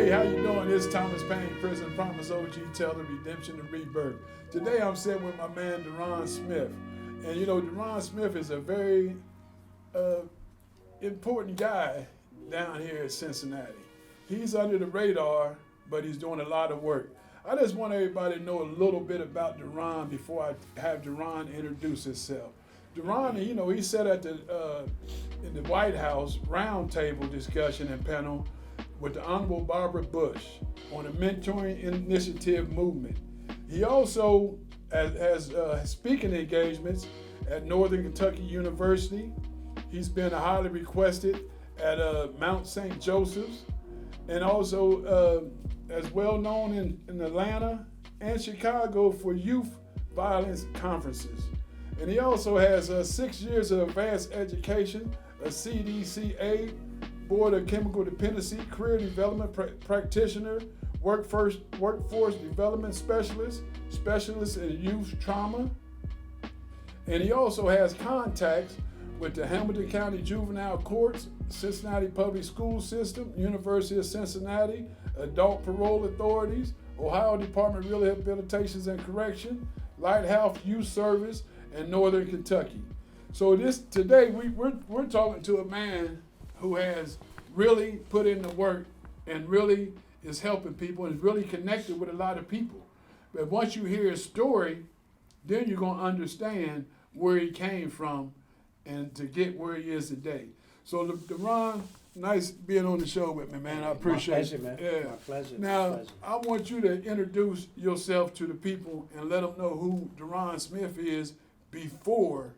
Hey, how you doing? It's Thomas Payne, Prison Promise OG Teller, Redemption and Rebirth. Today I'm sitting with my man DeRon Smith. And you know, DeRon Smith is a very important guy down here in Cincinnati. He's under the radar, but he's doing a lot of work. I just want everybody to know a little bit about DeRon before I have DeRon introduce himself. DeRon, you know, he sat at the in the White House roundtable discussion and panel with the Honorable Barbara Bush on the mentoring initiative movement. He also has speaking engagements at Northern Kentucky University. He's been highly requested at Mount St. Joseph's, and also as well known in Atlanta and Chicago for youth violence conferences. And he also has 6 years of advanced education, a CDCA, Board of Chemical Dependency, Career Development Practitioner, Workforce Development Specialist, Specialist in Youth Trauma. And he also has contacts with the Hamilton County Juvenile Courts, Cincinnati Public School System, University of Cincinnati, Adult Parole Authorities, Ohio Department of Rehabilitation and Correction, Lighthouse Youth Service, and Northern Kentucky. So today we're talking to a man who has really put in the work and really is helping people and is really connected with a lot of people. But once you hear his story, then you're going to understand where he came from and to get where he is today. So DeRon, nice being on the show with me, man. I appreciate it. My pleasure, man. Yeah. My pleasure. Now, my pleasure. I want you to introduce yourself to the people and let them know who DeRon Smith is before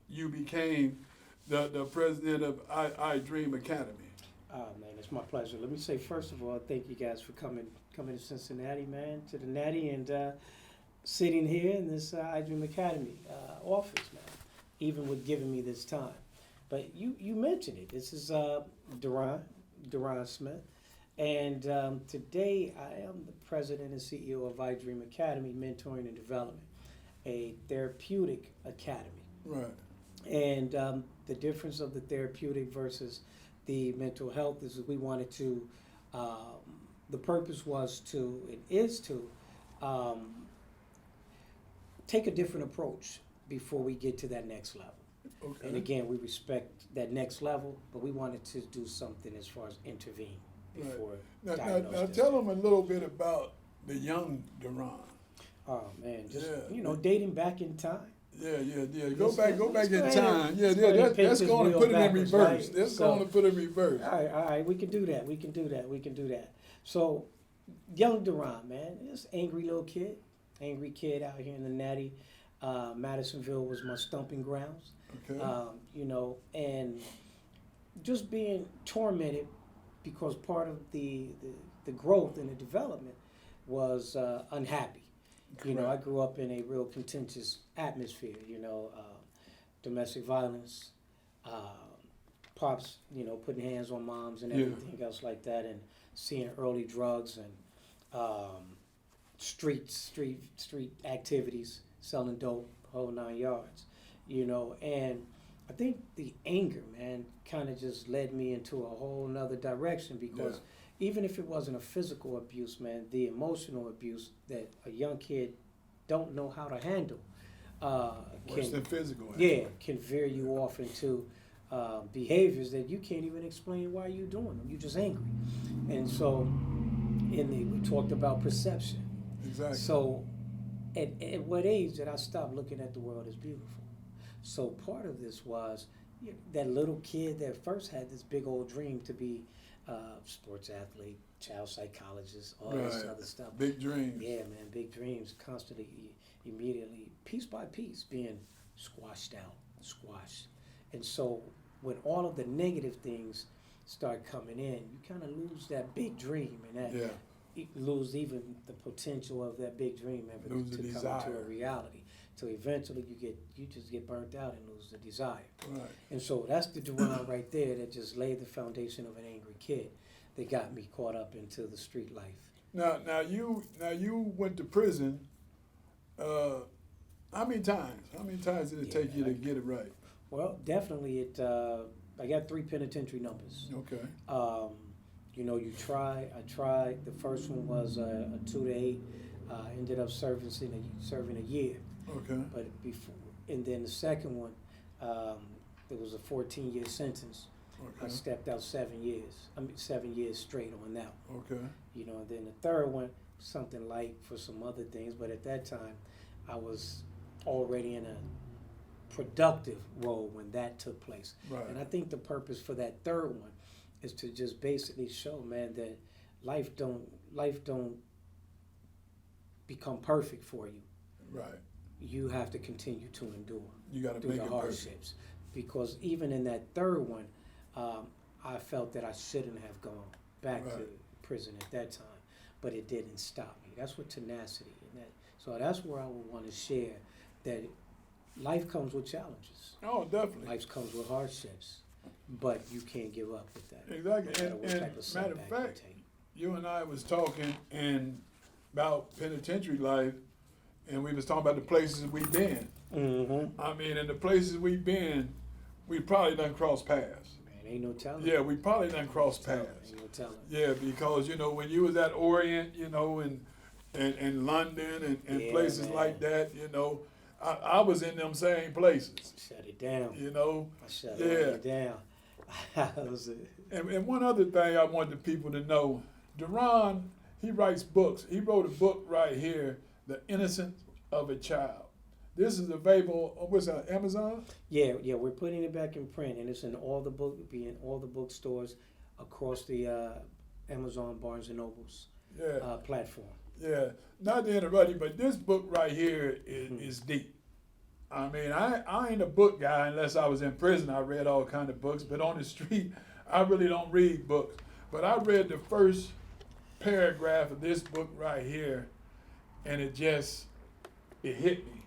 you became the president of I Dream Academy. Oh, man, it's my pleasure. Let me say, first of all, thank you guys for coming to Cincinnati, man, to the Natty, and sitting here in this I Dream Academy office, man, even with giving me this time. But you mentioned it. This is DeRon Smith, and today I am the president and CEO of I Dream Academy, Mentoring and Development, a therapeutic academy. Right. And the difference of the therapeutic versus the mental health is we wanted to, the purpose was to, it is to take a different approach before we get to that next level. Okay. And again, we respect that next level, but we wanted to do something as far as intervene before. Right. Now tell them a little bit about the young DeRon. Oh man, just dating back in time. Yeah. Go back in time. That's going to put it in reverse. Right? That's going to put it in reverse. All right. We can do that. So, young DeRon, man, this angry little kid, out here in the Natty. Madisonville was my stomping grounds. Okay. And just being tormented because part of the growth and the development was unhappy. Correct. I grew up in a real contentious atmosphere, domestic violence, pops, putting hands on moms and everything else like that, and seeing early drugs and street activities, selling dope, whole 9 yards, and I think the anger, man, kind of just led me into a whole nother direction because even if it wasn't a physical abuse, man, the emotional abuse that a young kid don't know how to handle Worse than physical. can veer you off into behaviors that you can't even explain why you're doing them. You're just angry. And so we talked about perception. Exactly. So at what age did I stop looking at the world as beautiful? So part of this was that little kid that first had this big old dream to be sports athlete, child psychologist, all this other stuff. Big dreams. Yeah, man, big dreams. Constantly, immediately, piece by piece, being squashed. And so when all of the negative things start coming in, you kind of lose that big dream, and that you lose even the potential of that big dream ever to come into a reality. So eventually you just get burnt out and lose the desire. Right. And so that's the DeRon right there that just laid the foundation of an angry kid that got me caught up into the street life. Now you went to prison. How many times? How many times did it take you to get it right? Well, definitely I got 3 penitentiary numbers. Okay. You know, you try. I tried. The first one was a 2 to 8. Ended up serving a year. Okay. But before, and then the second one, it was a 14-year sentence. I Okay. stepped out 7 years. 7 years straight on that one. Okay. You know, and then the third one, something light for some other things. But at that time, I was already in a productive role when that took place. Right. And I think the purpose for that third one is to just basically show, man, that life don't become perfect for you. Right. You have to continue to endure You got to through make the it perfect. hardships. Because even in that third one, I felt that I shouldn't have gone back to Right. prison at that time, but it didn't stop me. That's what tenacity and that. So that's where I would want to share that life comes with challenges. Oh, definitely. Life comes with hardships, but you can't give up with that. Exactly. No matter what And type of matter of setback you fact, take. you and I was talking about penitentiary life, and we was talking about the places we've been. Mm-hmm. I mean, in the places we've been, we probably done crossed paths. Man, ain't no telling. Yeah, we probably done crossed Telling, paths. ain't no telling. Yeah, because when you was at Orient, and London and Yeah, places man. like that, I was in them same places. Shut it down. I shut Yeah. it down. That was it. And one other thing I want the people to know, DeRon, he writes books. He wrote a book right here, The Innocence of a Child. This is available on what's that, Amazon? Yeah, we're putting it back in print, and it's in all the bookstores across the Amazon, Barnes and Nobles Yeah. platform. Yeah. Not to interrupt you, but this book right here is deep. I mean, I ain't a book guy unless I was in prison. I read all kind of books, but on the street, I really don't read books. But I read the first paragraph of this book right here, and it hit me.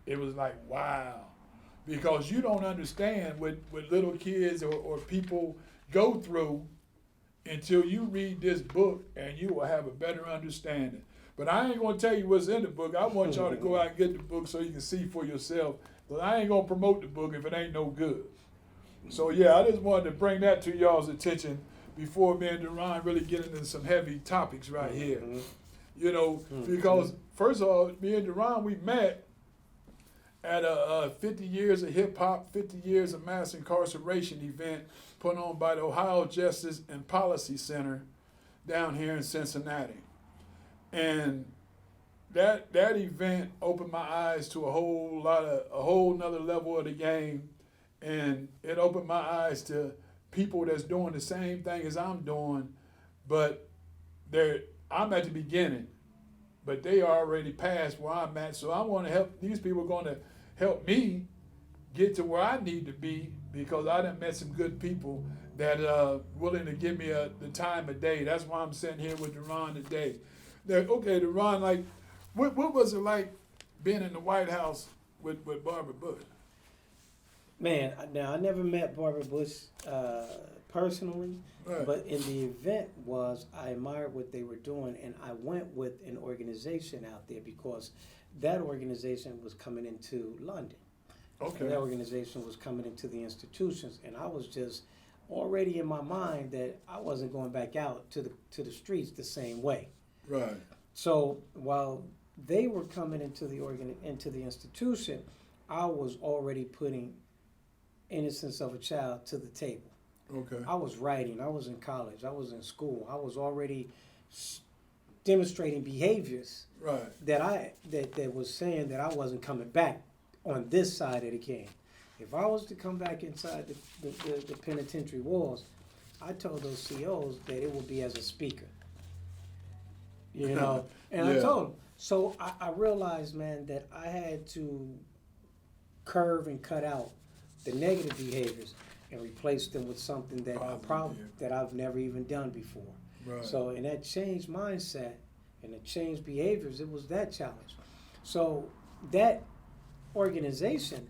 It was like, wow. Because you don't understand what little kids or people go through until you read this book, and you will have a better understanding. But I ain't gonna tell you what's in the book. I want y'all to go out and get the book so you can see for yourself. But I ain't gonna promote the book if it ain't no good. So yeah, I just wanted to bring that to y'all's attention before me and DeRon really get into some heavy topics right here. Because first of all, me and DeRon, we met at a 50 years of hip hop, 50 years of mass incarceration event put on by the Ohio Justice and Policy Center down here in Cincinnati. And that event opened my eyes to a whole nother level of the game, and it opened my eyes to people that's doing the same thing as I'm doing, but I'm at the beginning, but they already passed where I'm at. So I want to help these people. Going to help me get to where I need to be, because I done met some good people that willing to give me the time of day. That's why I'm sitting here with DeRon today. Okay, DeRon, like, what was it like being in the White House with Barbara Bush? Man, now I never met Barbara Bush personally, Right. but in the event I admired what they were doing, and I went with an organization out there because that organization was coming into London. Okay. And that organization was coming into the institutions, and I was just already in my mind that I wasn't going back out to the streets the same way. Right. So while they were coming into the institution, I was already putting Innocence of a Child to the table. Okay. I was writing. I was in college. I was in school. I was already demonstrating behaviors Right. that was saying that I wasn't coming back on this side of the game. If I was to come back inside the penitentiary walls, I told those COs that it would be as a speaker. And Yeah. I told them. So I realized, man, that I had to curve and cut out the negative behaviors and replace them with something that that I've never even done before. Right. So in that changed mindset and the changed behaviors, it was that challenge. So that organization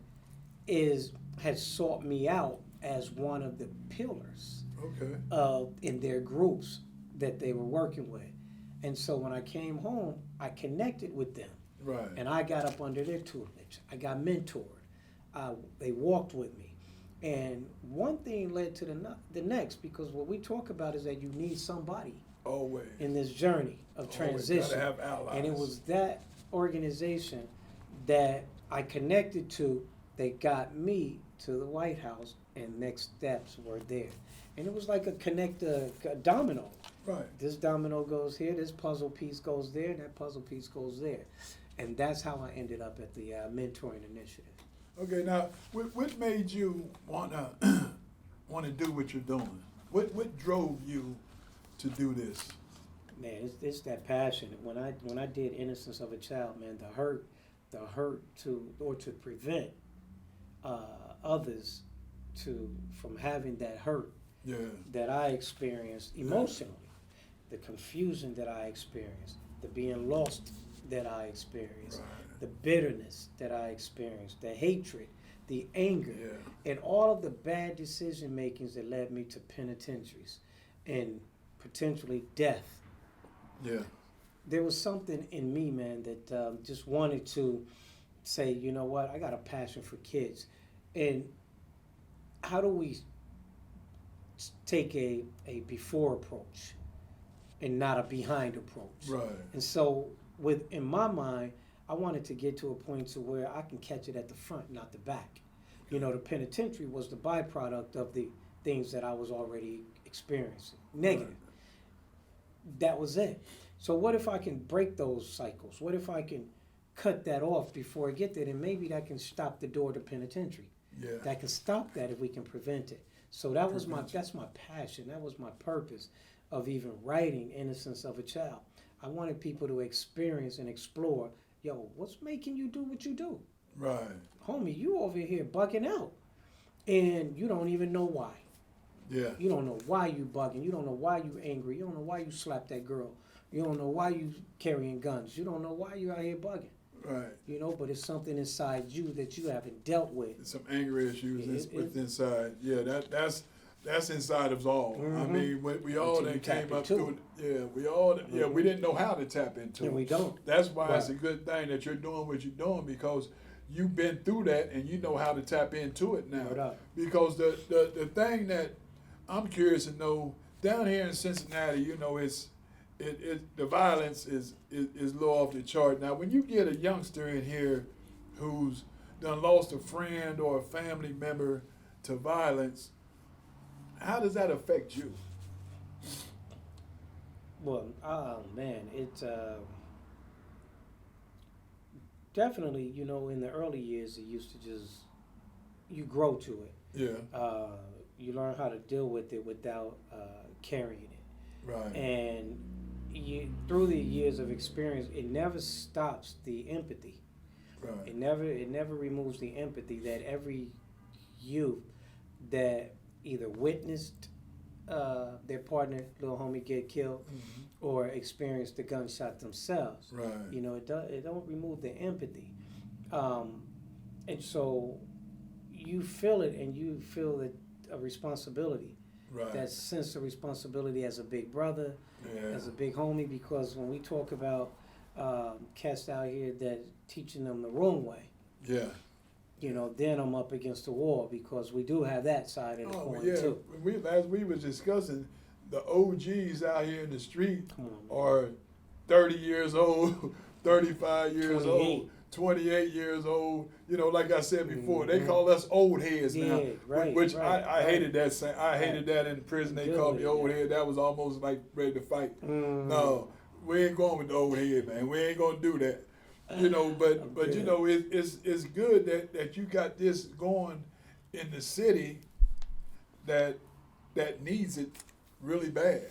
has sought me out as one of the pillars Okay. in their groups that they were working with. And so when I came home, I connected with them. Right. And I got up under their tutelage. I got mentored. They walked with me. And one thing led to the next, because what we talk about is that you need somebody Always. in this journey of Always transition. gotta have allies. And it was that organization that I connected to that got me to the White House, and next steps were there. And it was like a domino. Right. This domino goes here, this puzzle piece goes there, and that puzzle piece goes there. And that's how I ended up at the mentoring initiative. Okay, now, what made you wanna do what you're doing? What drove you to do this? Man, it's that passion. When I did Innocence of a Child, man, the hurt to prevent others from having that hurt Yeah. that I experienced emotionally, the confusion that I experienced, the being lost that I experienced, Right. the bitterness that I experienced, the hatred, the anger, Yeah. and all of the bad decision makings that led me to penitentiaries and potentially death. Yeah. There was something in me, man, that just wanted to say, you know what, I got a passion for kids. And how do we take a before approach and not a behind approach? Right. And so, in my mind, I wanted to get to a point to where I can catch it at the front, not the back. You know, the penitentiary was the byproduct of the things that I was already experiencing, negative. Right. That was it. So what if I can break those cycles? What if I can cut that off before I get there? And maybe that can stop the door to penitentiary. Yeah. That can stop that if we can prevent it. So that's my passion. That was my purpose of even writing Innocence of a Child. I wanted people to experience and explore, yo, what's making you do what you do? Right. Homie, you over here bugging out. And you don't even know why. Yeah. You don't know why you bugging. You don't know why you angry. You don't know why you slapped that girl. You don't know why you carrying guns. You don't know why you out here bugging. Right. You know, but it's something inside you that you haven't dealt with. Some anger issues It- inside. Yeah, that's inside of us all. I Mhm. mean, we all Until you that tap came up into through it. Yeah, we all. Yeah, we didn't know how to tap into it. And we don't. That's why it's a Right. good thing that you're doing what you're doing, because you've been through that and you know how to tap into it now. No doubt. Because the thing that I'm curious to know, down here in Cincinnati, you know, the violence is low off the chart. Now, when you get a youngster in here who's done lost a friend or a family member to violence, how does that affect you? Well, oh man, it's definitely, you know, in the early years, it used to just, you grow to it. Yeah. You learn how to deal with it without carrying it. Right. And through the years of experience, it never stops the empathy. Right. It never removes the empathy that every youth that either witnessed their partner, little homie, get killed, Mhm. or experienced the gunshot themselves. Right. You know, it don't remove the empathy, and so you feel it, and you feel that a responsibility, Right. that sense of responsibility as a big brother, Yeah. as a big homie, because when we talk about cats out here that teaching them the wrong way, Yeah. you know, then I'm up against the wall, because we do have that side of the coin yeah. too. As we was discussing, the OGs out here in the street Come on, man. are 30 years old, 35 years 28. old, 28 years old. You know, like I said before, they Mhm. call us old heads now. Yeah, right, Which right, I hated right. that. I hated that in prison. They Good called with me it, old yeah. head. That was almost like ready to fight. Mm. No, we ain't going with the old head, man. We ain't gonna do that. You know, but you good. know, it's good that you got this going in the city that needs it really bad.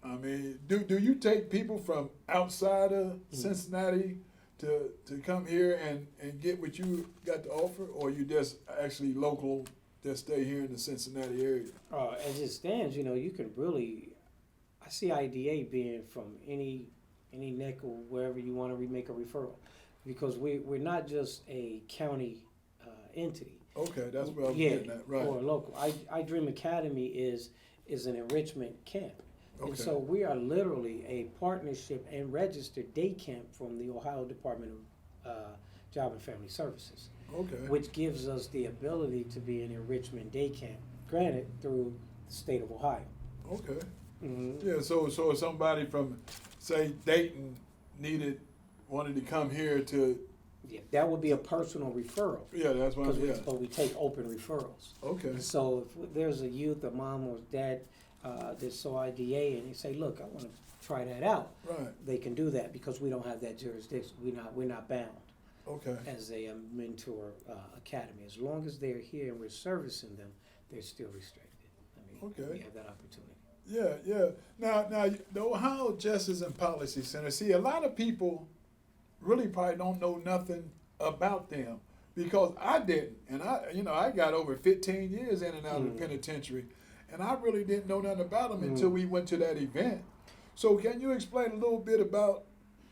I mean, do you take people from outside of Cincinnati to come here and get what you got to offer, or you just actually local, just stay here in the Cincinnati area? As it stands, you know, you can really, I see IDA being from any neck or wherever you want to make a referral, because we're not just a county entity. Okay, that's what I was Yeah, getting at, right? or local. I Dream Academy is an enrichment camp. And Okay. so we are literally a partnership and registered day camp from the Ohio Department of Job and Family Services. Okay. which gives us the ability to be an enrichment day camp, granted through the state of Ohio. Okay. Mm-hmm. Yeah. So if somebody from, say, Dayton wanted to come here to. Yeah, that would be a personal referral. Yeah, that's what. But we take open referrals. Okay. So if there's a youth, a mom or dad that saw IDA and they say, look, I want to try that out. Right. They can do that because we don't have that jurisdiction. We're not bound Okay. as a mentor academy. As long as they're here and we're servicing them, they're still restricted. I mean, Okay. we have that opportunity. Yeah, yeah. Now, the Ohio Justice and Policy Center. See, a lot of people really probably don't know nothing about them because I didn't, and I got over 15 years in and out of the penitentiary, and I really didn't know nothing about them until we went to that event. So, can you explain a little bit about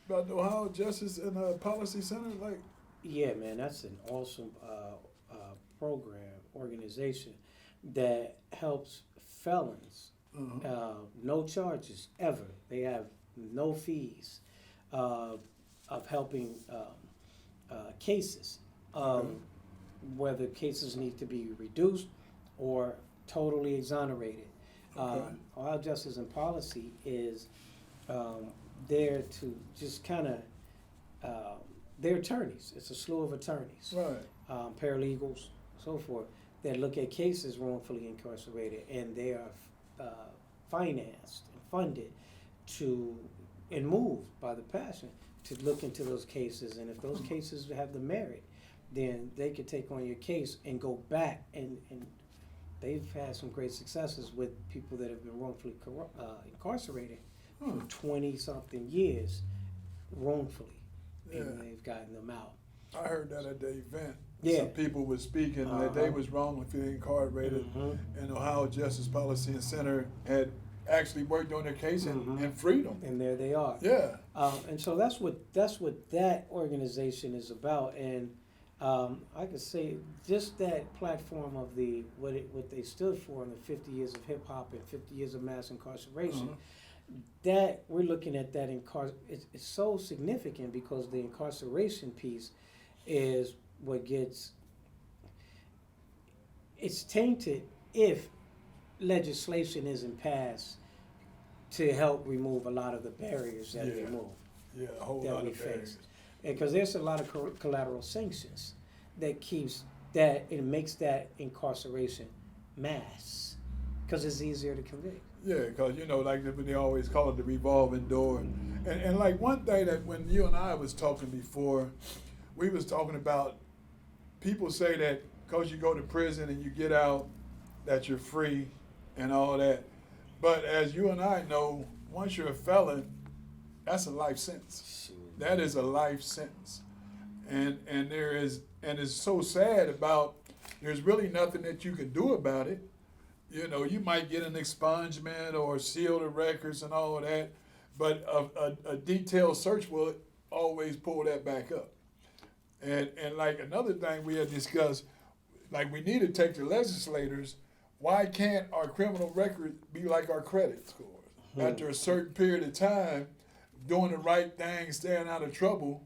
the Ohio Justice and Policy Center? Like, Yeah, man, that's an awesome program, organization that helps felons. No charges ever. They have no fees of helping cases, whether cases need to be reduced or totally exonerated. Ohio Justice and Policy is there to just kind of, they're attorneys. It's a slew of attorneys, right. Paralegals, so forth, that look at cases wrongfully incarcerated, and they are financed and funded and moved by the passion to look into those cases. And if those cases have the merit, then they could take on your case and go back. And they've had some great successes with people that have been wrongfully incarcerated for 20-something years wrongfully. Yeah. And they've gotten them out. I heard that at the event. Yeah. Some people were speaking that they was wrongfully incarcerated, and Ohio Justice Policy and Center had actually worked on their case and freed them. And there they are. Yeah. And so that's what that organization is about. And I could say just that platform of what they stood for in the 50 years of hip hop and 50 years of mass incarceration. That we're looking at that it's so significant because the incarceration piece is what it's tainted if legislation isn't passed to help remove a lot of the barriers that we move. Yeah, a whole lot of barriers. Because there's a lot of collateral sanctions that it makes that incarceration mass because it's easier to convict. Yeah, because like they always call it the revolving door, and like one thing that when you and I was talking before, we was talking about people say that because you go to prison and you get out, that you're free, and all that, but as you and I know, once you're a felon, that's a life sentence. That is a life sentence, and it's so sad about. There's really nothing that you can do about it. You might get an expungement or seal the records and all of that, but a detailed search will always pull that back up. And like another thing we had discussed, like we need to take the legislators, why can't our criminal record be like our credit scores? After a certain period of time, doing the right thing, staying out of trouble,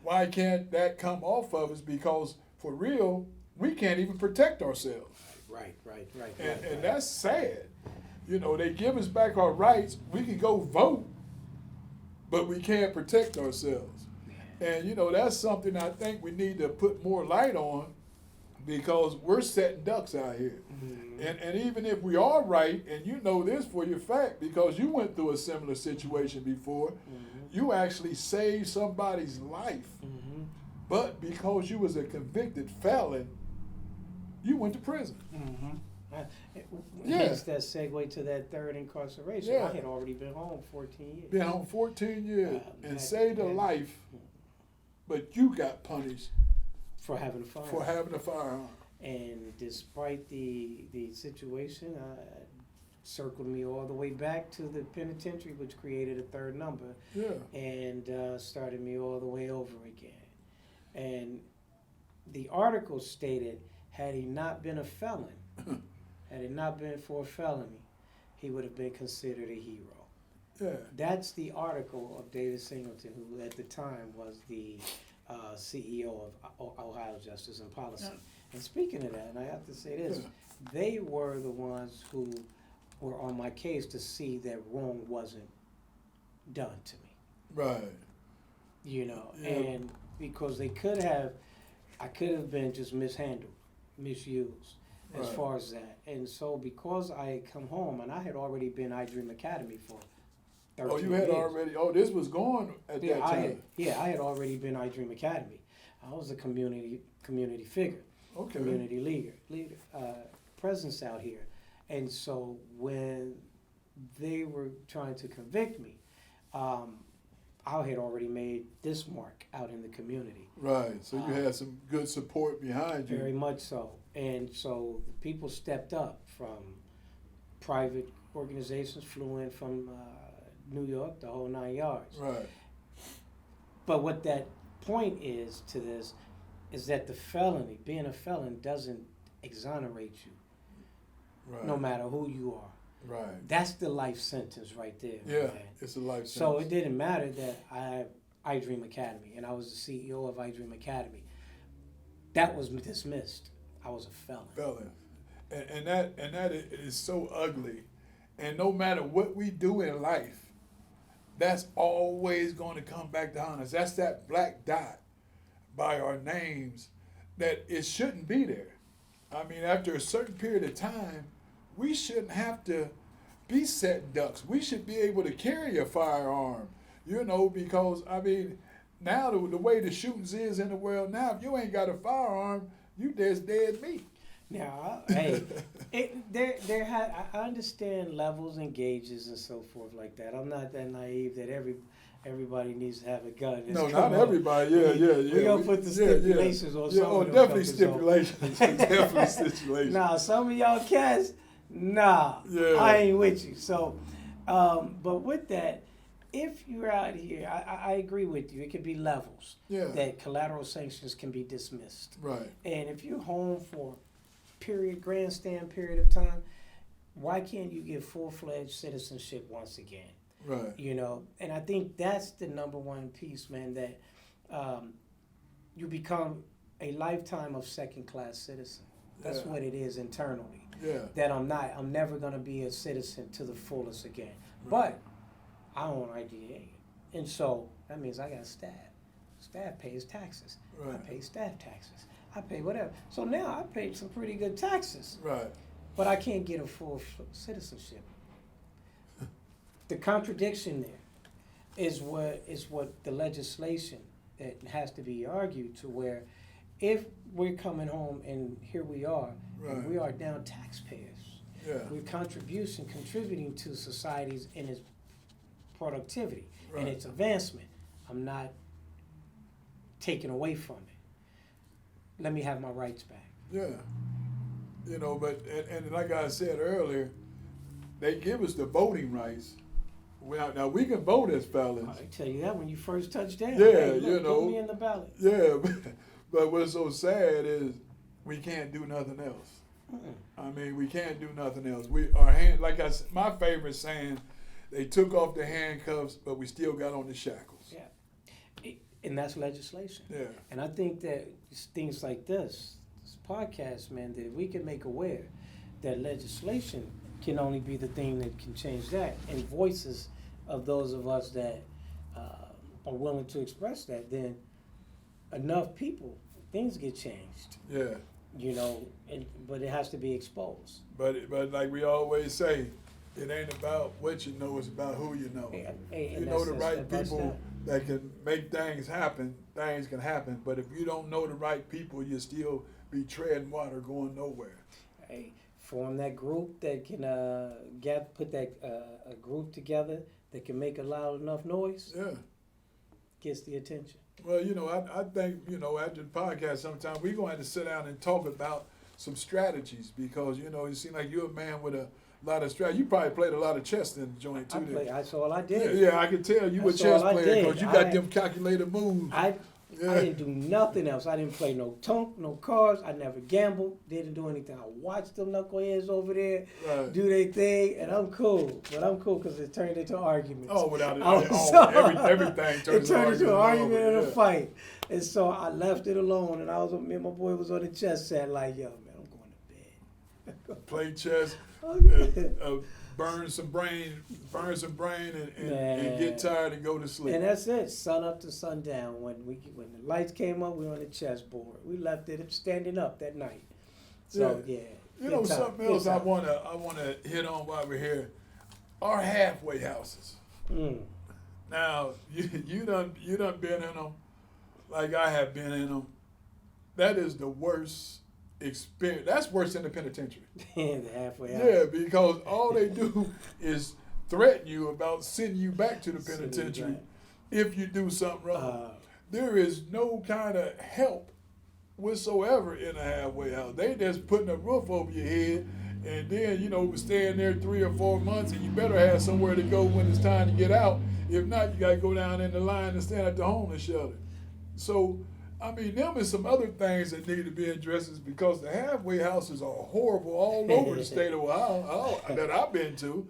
why can't that come off of us? Because for real, we can't even protect ourselves. Right. And that's sad. They give us back our rights. We can go vote, but we can't protect ourselves. And, that's something I think we need to put more light on because we're setting ducks out here. And even if we are right, and you know this for your fact because you went through a similar situation before, you actually saved somebody's life. But because you was a convicted felon, you went to prison. Hence that segue to that third incarceration. I had already been home 14 years. Been home 14 years and saved a life, but you got punished for having a firearm. And despite the situation, circled me all the way back to the penitentiary, which created a third number, and started me all the way over again. And the article stated, had he not been a felon, had it not been for a felony, he would have been considered a hero. Yeah. That's the article of David Singleton, who at the time was the CEO of Ohio Justice and Policy. Yeah. And speaking of that, and I have to say this, Yeah. they were the ones who were on my case to see that wrong wasn't done to me. Right. You know, Yeah. and because I could have been just mishandled, misused as Right. far as that. And so because I had come home and I had already been iDream Academy for 13 Oh, you had years. already. Oh, this was going at that time. I had already been iDream Academy. I was a community figure, Okay. community leader, presence out here. And so when they were trying to convict me, I had already made this mark out in the community. Right. So you had some good support behind you. Very much so. And so the people stepped up from private organizations, flew in from New York, the whole 9 yards. Right. But what that point is to this is that the felony, being a felon, doesn't exonerate you, Right. no matter who you are. Right. That's the life sentence right there. Yeah. Man. It's a life sentence. So it didn't matter that I had iDream Academy and I was the CEO of iDream Academy. That was dismissed. I was a felon. Felon. And that is so ugly. And no matter what we do in life, that's always going to come back to haunt us. That's that black dot by our names that it shouldn't be there. I mean, after a certain period of time, we shouldn't have to be setting ducks. We should be able to carry a firearm, you know, because, I mean, now the way the shootings is in the world now, if you ain't got a firearm, you just dead meat. Now, hey, I understand levels and gauges and so forth like that. I'm not that naive that everybody needs to have a gun. No, not everybody. Yeah. We're going to put the stipulations on some of them definitely fuckers, stipulations. Definitely stipulations. Nah, some of y'all cats, nah, Yeah. I ain't with you. So, but with that, if you're out here, I agree with you. It could be levels. Yeah. That collateral sanctions can be dismissed. Right. And if you're home for grandstand period of time, why can't you get full-fledged citizenship once again? Right. You know, and I think that's the number one piece, man, that you become a lifetime of second-class citizen. That's Yeah. what it is internally. Yeah. That I'm never going to be a citizen to the fullest again. But I own IDA. And so that means I got staff. Staff pays taxes. I Right. pay staff taxes. I pay whatever. So now I paid some pretty good taxes. Right. But I can't get a full citizenship. The contradiction there is what the legislation that has to be argued to, where if we're coming home and here we are, Right. we are now taxpayers. Yeah. We're contributing to societies in its productivity Right. and its advancement. I'm not taking away from it. Let me have my rights back. Yeah. You know, but and like I said earlier, they give us the voting rights. Now we can vote as felons. I tell you that when you first touch down. Yeah, hey, look, you know. put me in the ballot. Yeah, but what's so sad is we can't do nothing else. Mm-mm. I mean, we can't do nothing else. Our hand, like I said, my favorite saying, they took off the handcuffs, but we still got on the shackles. Yeah, and that's legislation. Yeah. And I think that things like this podcast, man, that we can make aware that legislation can only be the thing that can change that, and voices of those of us that are willing to express that, then enough people, things get changed. Yeah. You know, but it has to be exposed. But like we always say, it ain't about what you know, it's about who you know. And You know the that's right step by people step. that can make things happen, things can happen. But if you don't know the right people, you still be treading water going nowhere. Hey, form that group that can put that a group together that can make a loud enough noise, Yeah. gets the attention. Well, you know, I think, you know, after the podcast sometime, we're going to have to sit down and talk about some strategies because, you know, you seem like you're a man with a lot of strategy. You probably played a lot of chess in the joint, too. That's all I did. Yeah, I can tell you a That's chess all I player did. because you got them calculated moves. Yeah. I didn't do nothing else. I didn't play no cards. I never gambled. Didn't do anything. I watched them knuckleheads over there do their thing, and I'm cool. But I'm cool because it turned into arguments. Oh, without it, everything It turned into an argument and a yeah. fight. And so I left it alone, and me and my boy was on the chess set like, yo, man, I'm going to bed. Play chess, burn some brain, and get tired and go to sleep. And that's it, sun up to sundown. When the lights came up, we were on the chessboard. We left it standing up that night. So yeah. You know, something else I wanna hit on while we're here. Our halfway houses. Now you done been in them, like I have been in them. That is the worst experience. That's worse than the penitentiary. The halfway house. Yeah, because all they do is threaten you about sending you back to the penitentiary if you do something wrong. There is no kind of help whatsoever in a halfway house. They just putting a roof over your head, and then, you know, staying there 3 or 4 months, and you better have somewhere to go when it's time to get out. If not, you got to go down in the line and stand at the homeless shelter. So, I mean, them is some other things that need to be addressed, is because the halfway houses are horrible all over the state of Ohio that I've been to.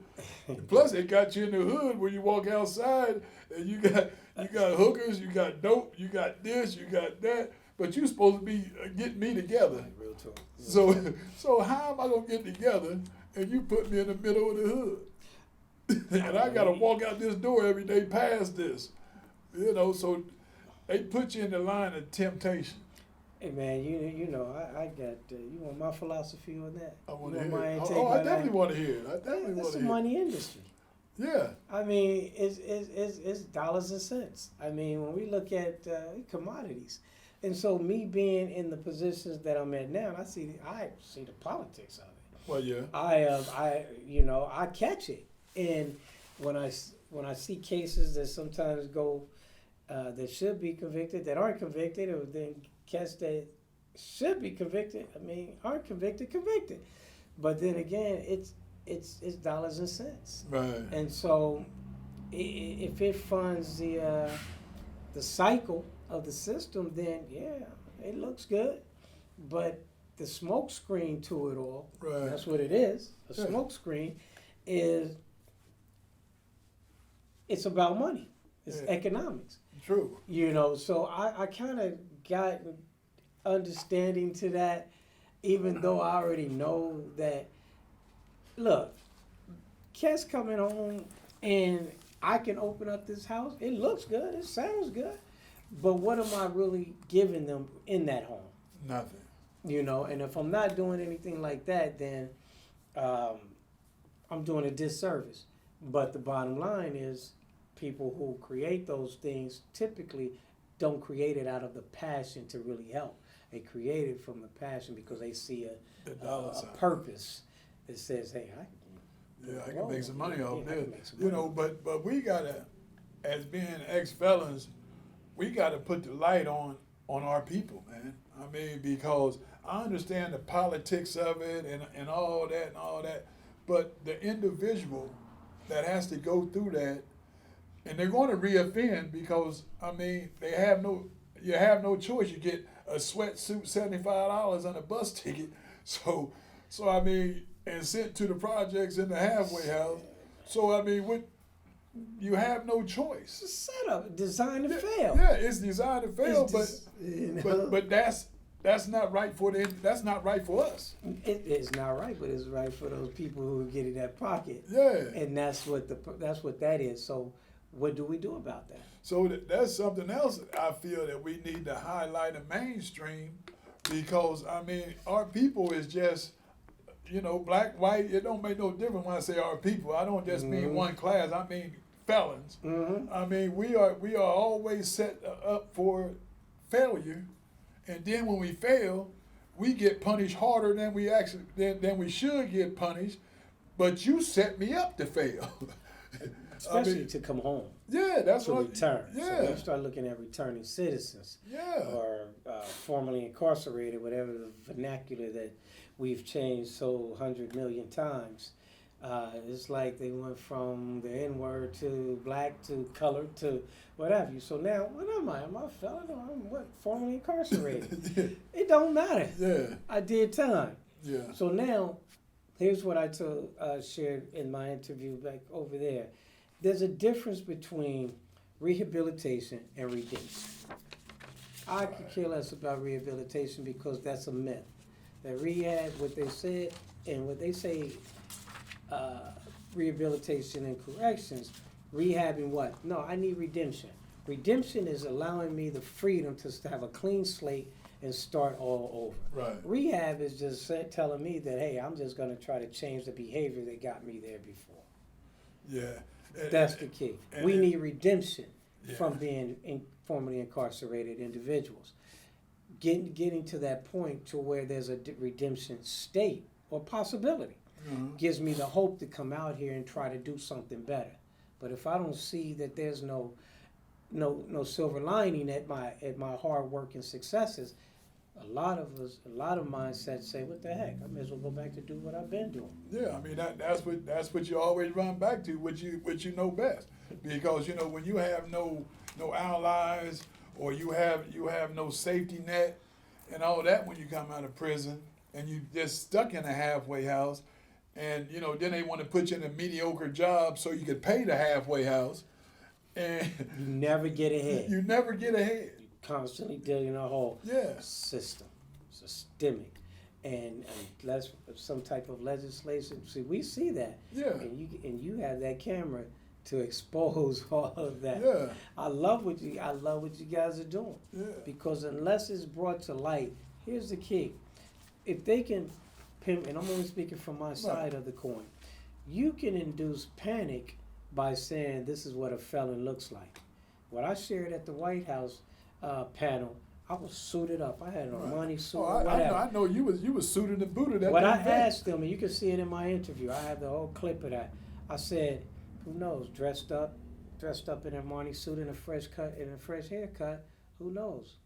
Plus, they got you in the hood when you walk outside, and you got hookers, you got dope, you got this, you got that, but you supposed to be getting me together. Real talk. So how am I gonna get together and you put me in the middle of the hood? And I gotta walk out this door every day past this, you know. So they put you in the line of temptation. Hey man, you know I got you want my philosophy on that? I want to hear. I definitely want to hear it. I definitely want to hear. It's a money industry. Yeah. I mean, it's dollars and cents. I mean, when we look at commodities, and so me being in the positions that I'm in now, I see the politics of it. Well, yeah. I catch it, and when I see cases that sometimes go that should be convicted that aren't convicted, or then cats that should be convicted, I mean, aren't convicted. But then again, it's dollars and cents. Right. And so, if it funds the cycle of the system, then yeah, it looks good. But the smoke screen to it all, right. That's what it is. A smoke screen is, it's about money. It's economics. True. You know, so I kind of got understanding to that, even though I already know that, look, cats coming home and I can open up this house. It looks good. It sounds good. But what am I really giving them in that home? Nothing. You know, and if I'm not doing anything like that, then I'm doing a disservice. But the bottom line is, people who create those things typically don't create it out of the passion to really help. They create it from the passion because they see a purpose that says, hey, I can make some money off this. You know, but we gotta, as being ex-felons, we gotta put the light on our people, man. I mean, because I understand the politics of it and all that, but the individual that has to go through that, and they're going to reoffend because, I mean, you have no choice. You get a sweatsuit, $75 on a bus ticket. So I mean, and sent to the projects in the halfway house. So I mean, you have no choice. It's a setup, designed to fail. Yeah, it's designed to fail, but that's not right for that's not right for us. It's not right, but it's right for those people who get in that pocket. Yeah. And that's what that is. So what do we do about that? So that's something else I feel that we need to highlight and mainstream, because I mean, our people is just, you know, black, white, it don't make no difference when I say our people. I don't just mean one class, I mean felons. I mean, we are always set up for failure, and then when we fail, we get punished harder than we should get punished, but you set me up to fail. Especially to come home. Yeah, that's to return. Yeah. So when you start looking at returning citizens, or formerly incarcerated, whatever the vernacular that we've changed so 100 million times, It's like they went from the N word to black to colored to what have you. So now, what am I? Am I a felon or I'm what, formerly incarcerated? Yeah. It don't matter. Yeah. I did time. Yeah. So now, here's what I shared in my interview back over there. There's a difference between rehabilitation and redemption. I could care less about rehabilitation because that's a myth. That rehab, what they said, and what they say, rehabilitation and corrections, rehabbing what? No, I need redemption. Redemption is allowing me the freedom to have a clean slate and start all over. Right. Rehab is just telling me that, hey, I'm just going to try to change the behavior that got me there before. Yeah. That's the key. We need redemption Yeah. from being formerly incarcerated individuals. Getting to that point to where there's a redemption state or possibility gives me the hope to come out here and try to do something better. But if I don't see that there's no silver lining at my hard work and successes, a lot of mindsets say, what the heck, I may as well go back to do what I've been doing. Yeah, I mean that's what you always run back to, what you know best. Because when you have no allies, or you have no safety net and all that when you come out of prison, and you just stuck in a halfway house, and then they want to put you in a mediocre job so you could pay the halfway house, and You never get ahead. you never get ahead. Constantly dealing in a whole system, systemic, and let's some type of legislation. See, we see that, Yeah. and you have that camera to expose all of that. Yeah. I love what you guys are doing, because unless it's brought to light, here's the key: if they can pimp, and I'm only speaking from my side of the coin, you can induce panic by saying this is what a felon looks like. What I shared at the White House panel, I was suited up. I had an Armani suit. I know you was suited and booted at What I that event. asked them, and you can see it in my interview, I have the whole clip of that. I said, who knows, dressed up in an Armani suit and a fresh cut and a fresh haircut, who knows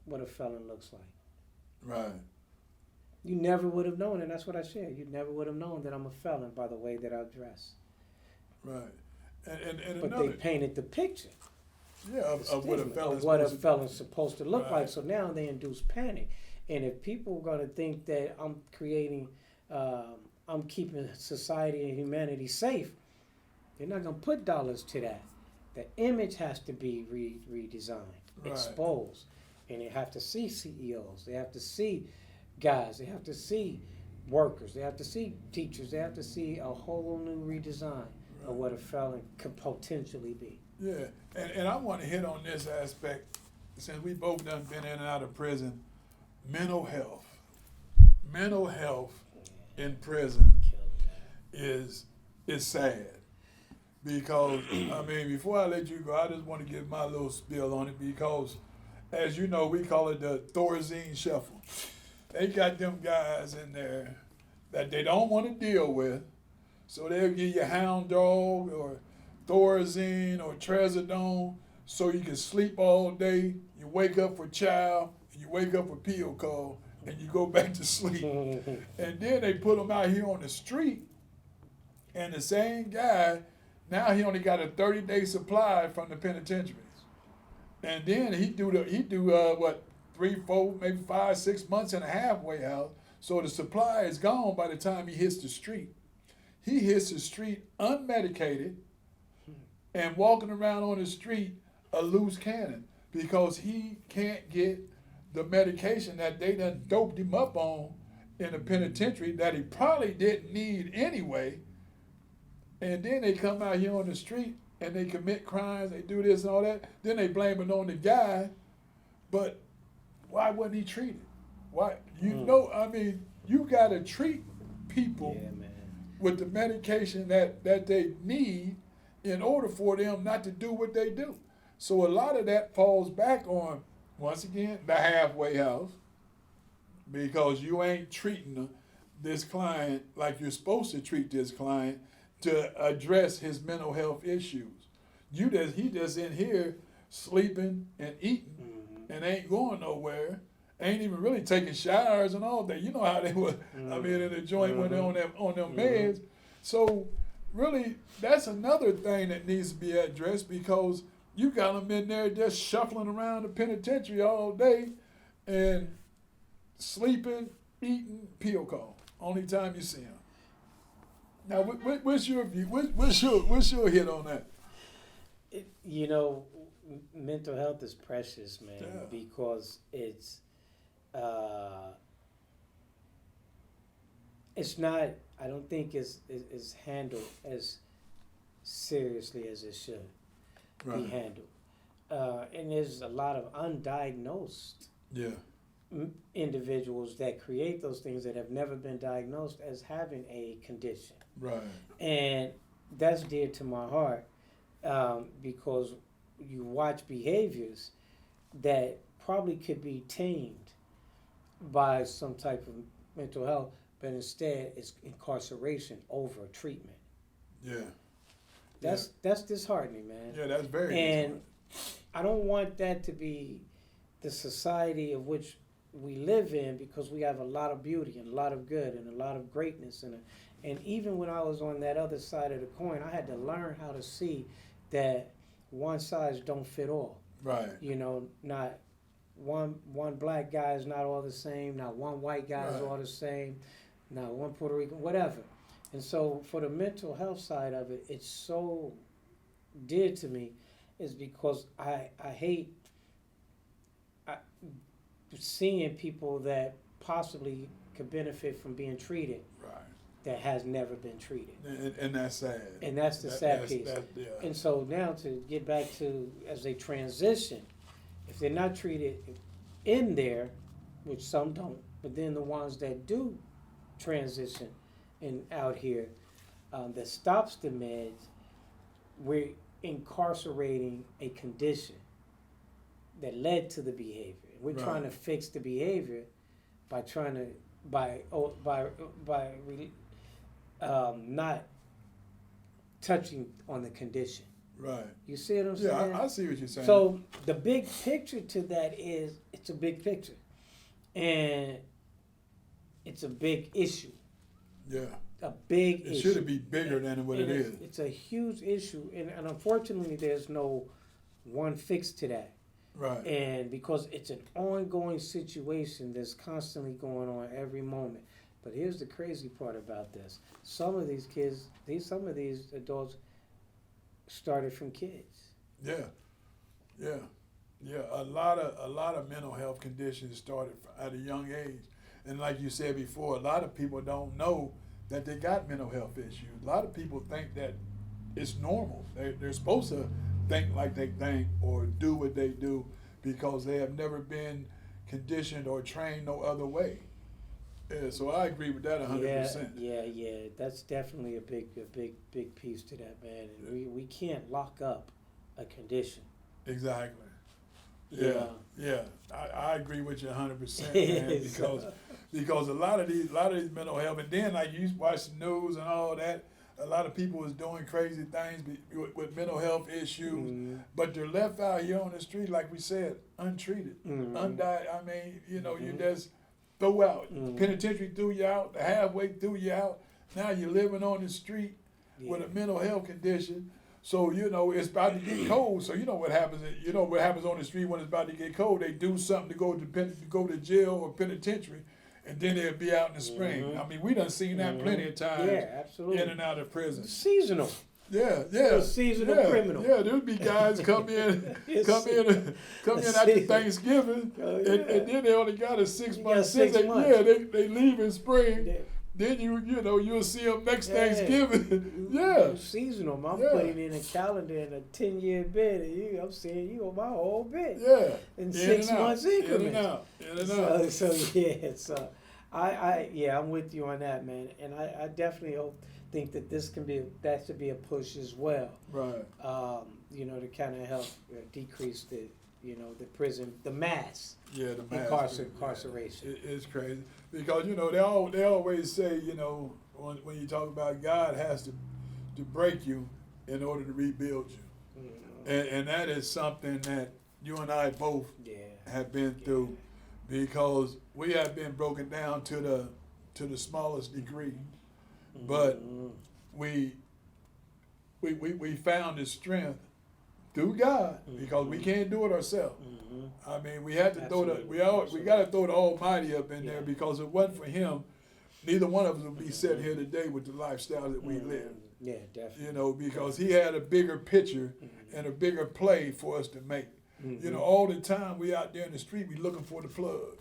what a felon looks like. Right. You never would have known, and that's what I shared. You never would have known that I'm a felon by the way that I dress. Right. And But another, they painted the picture. Yeah, of what a felon's supposed to look like. So now they induce panic. And if people are going to think that I'm creating, I'm keeping society and humanity safe, they're not going to put dollars to that. The image has to be redesigned, exposed. And they have to see CEOs. They have to see guys. They have to see workers. They have to see teachers. They have to see a whole new redesign of what a felon could potentially be. Yeah, and I want to hit on this aspect, since we both done been in and out of prison. Mental health in prison is sad, because I mean, before I let you go, I just want to give my little spiel on it, because as you know, we call it the Thorazine shuffle. They got them guys in there that they don't want to deal with, so they'll give you Hound Dog or Thorazine or Trazodone so you can sleep all day. You wake up for chow, and you wake up for peel call, and you go back to sleep. And then they put them out here on the street, and the same guy, now he only got a 30-day supply from the penitentiaries. And then he do 3, 4, maybe 5, 6 months in a halfway house. So the supply is gone by the time he hits the street. He hits the street unmedicated and walking around on the street a loose cannon, because he can't get the medication that they done doped him up on in the penitentiary that he probably didn't need anyway. And then they come out here on the street and they commit crimes, they do this and all that. Then they blame it on the guy. But why wasn't he treated? Why? I mean, you got to treat people with the medication that they need in order for them not to do what they do. So a lot of that falls back on, once again, the halfway house, because you ain't treating this client like you're supposed to treat this client to address his mental health issues. He just in here sleeping and eating and ain't going nowhere, ain't even really taking showers and all that. You know how they were, I mean, in the joint when they're on them meds. So really, that's another thing that needs to be addressed because you got them in there just shuffling around the penitentiary all day and sleeping, eating, pill call. Only time you see them. Now, what's your view? What's your hit on that? You know, mental health is precious, man, Yeah. because it's not. I don't think it's handled as seriously as it should be handled. And there's a lot of undiagnosed individuals that create those things that have never been diagnosed as having a condition. Right. And that's dear to my heart because you watch behaviors that probably could be tamed by some type of mental health, but instead it's incarceration over treatment. Yeah. That's disheartening, man. Yeah, that's very And I don't want that to be the society of which we live in because we have a lot of beauty and a lot of good and a lot of greatness. And even when I was on that other side of the coin, I had to learn how to see that one size don't fit all. Right. You know, not one black guy is not all the same, not one white guy is all the same, not one Puerto Rican, whatever. And so for the mental health side of it, it's so dear to me is because I hate seeing people that possibly could benefit from being treated that has never been treated. And that's sad. And that's the sad piece. And so now to get back to as they transition, if they're not treated in there, which some don't, but then the ones that do transition and out here that stops the meds, we're incarcerating a condition that led to the behavior. We're trying to fix the behavior by trying to not touching on the condition. Right. You see what I'm saying? Yeah, I see what you're saying. So the big picture to that is it's a big picture, and it's a big issue. Yeah. A big issue. It shouldn't be bigger than what it is. It's a huge issue, and unfortunately, there's no one fix to that. Right. And because it's an ongoing situation that's constantly going on every moment. But here's the crazy part about this: some of these kids, some of these adults, started from kids. Yeah. A lot of mental health conditions started at a young age, and like you said before, a lot of people don't know that they got mental health issues. A lot of people think that it's normal. They're supposed to think like they think or do what they do because they have never been conditioned or trained no other way. Yeah, so I agree with that 100%. Yeah. That's definitely a big piece to that, man. And we can't lock up a condition. Exactly. Yeah. I agree with you 100%, man, because a lot of these mental health, and then like you watch the news and all that, a lot of people is doing crazy things with mental health issues, but they're left out here on the street, like we said, untreated, undiagnosed. I mean, you just throw out. Penitentiary threw you out, the halfway threw you out. Now you're living on the street with a mental health condition. So, it's about to get cold. So, what happens on the street when it's about to get cold. They do something to go to jail or penitentiary, and then they'll be out in the spring. I mean, we done seen that plenty of times. Yeah, absolutely. In and out of prison. Seasonal. Yeah. Seasonal criminal. Yeah, there'll be guys come in after Thanksgiving, and then they only got a 6 month sentence. Yeah, they leave in spring. Yeah. Then you'll see them next Thanksgiving. Yeah. Seasonal. I'm putting in a calendar in a 10-year bid, and I'm seeing you on my whole bid. Yeah. In 6 months increments. In and out. So I'm with you on that, man. And I definitely think that that should be a push as well. Right. To kind of help decrease the prison, the mass. Yeah, the mass incarceration. It's crazy because they always say when you talk about God has to break you in order to rebuild you, and that is something that you and I both have been through because we have been broken down to the smallest degree, but we found his strength through God, because we can't do it ourselves. I mean, we had to Absolutely. we got to throw the Almighty up in there, because if it wasn't for Him, neither one of us would be sitting here today with the lifestyle that we live. Yeah, definitely. You know, because He had a bigger picture and a bigger play for us to make. You know, all the time we out there in the street, we looking for the plug.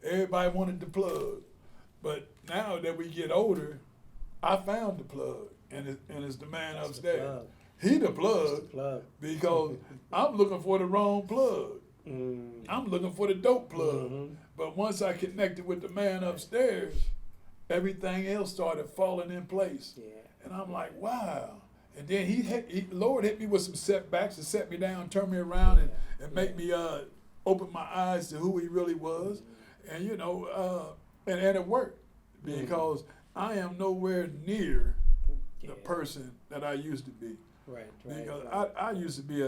Everybody wanted the plug, but now that we get older, I found the plug, and it's the man upstairs. He the plug, because I'm looking for the wrong plug. I'm looking for the dope plug. But once I connected with the man upstairs, everything else started falling in place. Yeah. And I'm like, wow. And then Lord hit me with some setbacks to set me down, turn me around, and make me open my eyes to who He really was. And you know, and it worked, because I am nowhere near the person that I used to be. Right. Because I used to be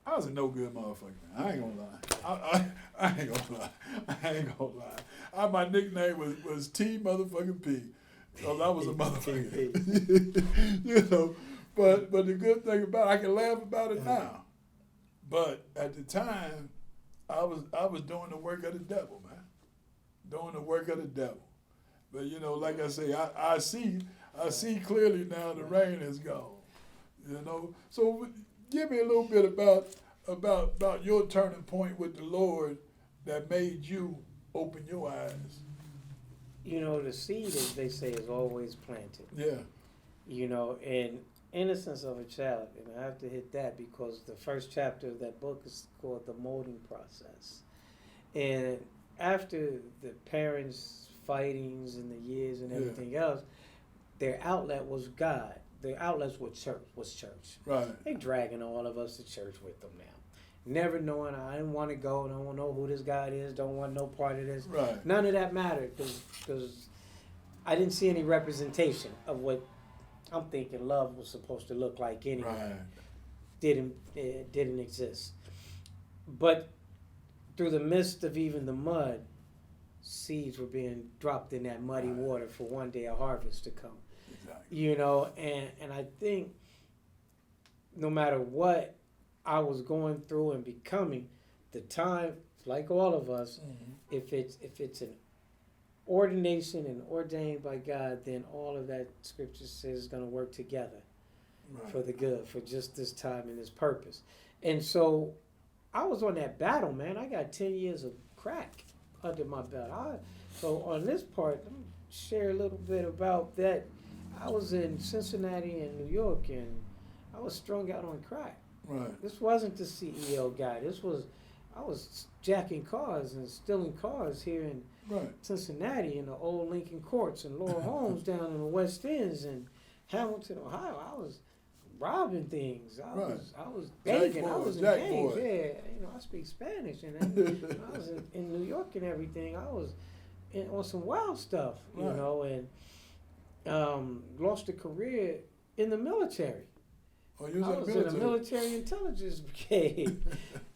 I was a no good motherfucker. I ain't gonna lie. I ain't gonna lie. I ain't gonna lie. My nickname was T motherfucking P, because I was a motherfucker. You know, but the good thing about it, I can laugh about it now. But at the time, I was doing the work of the devil, man. Doing the work of the devil. But you know, like I say, I see clearly now the rain is gone. You know, so give me a little bit about your turning point with the Lord that made you open your eyes. You know, the seed, as they say, is always planted. Yeah. You know, in innocence of a child, and I have to hit that because the first chapter of that book is called The Molding Process. And after the parents' fightings and the years and everything else, their outlet was God. Their outlets were church. Right. They dragging all of us to church with them now. Never knowing, I didn't want to go, don't know who this God is, don't want no part of this. Right. None of that mattered because I didn't see any representation of what I'm thinking love was supposed to look like anyway. Right. Didn't exist. But through the midst of even the mud, seeds were being dropped in that muddy water for one day a harvest to come. Exactly. You know, and I think no matter what I was going through and becoming, the time, like all of us, if it's an ordination and ordained by God, then all of that scripture says is going to work together for the good, for just this time and this purpose. And so I was on that battle, man. I got 10 years of crack under my belt. So on this part, let me share a little bit about that. I was in Cincinnati and New York, and I was strung out on crack. Right. This wasn't the CEO guy. I was jacking cars and stealing cars here in Cincinnati in the old Lincoln Courts and Laurel Homes down in the West Ends and Hamilton, Ohio. I was robbing things. I was begging. I was in gangs. Yeah, you know, I speak Spanish, and I was in New York and everything. I was on some wild stuff, you know, and lost a career in the military. Oh, you was I was in a military intelligence brigade,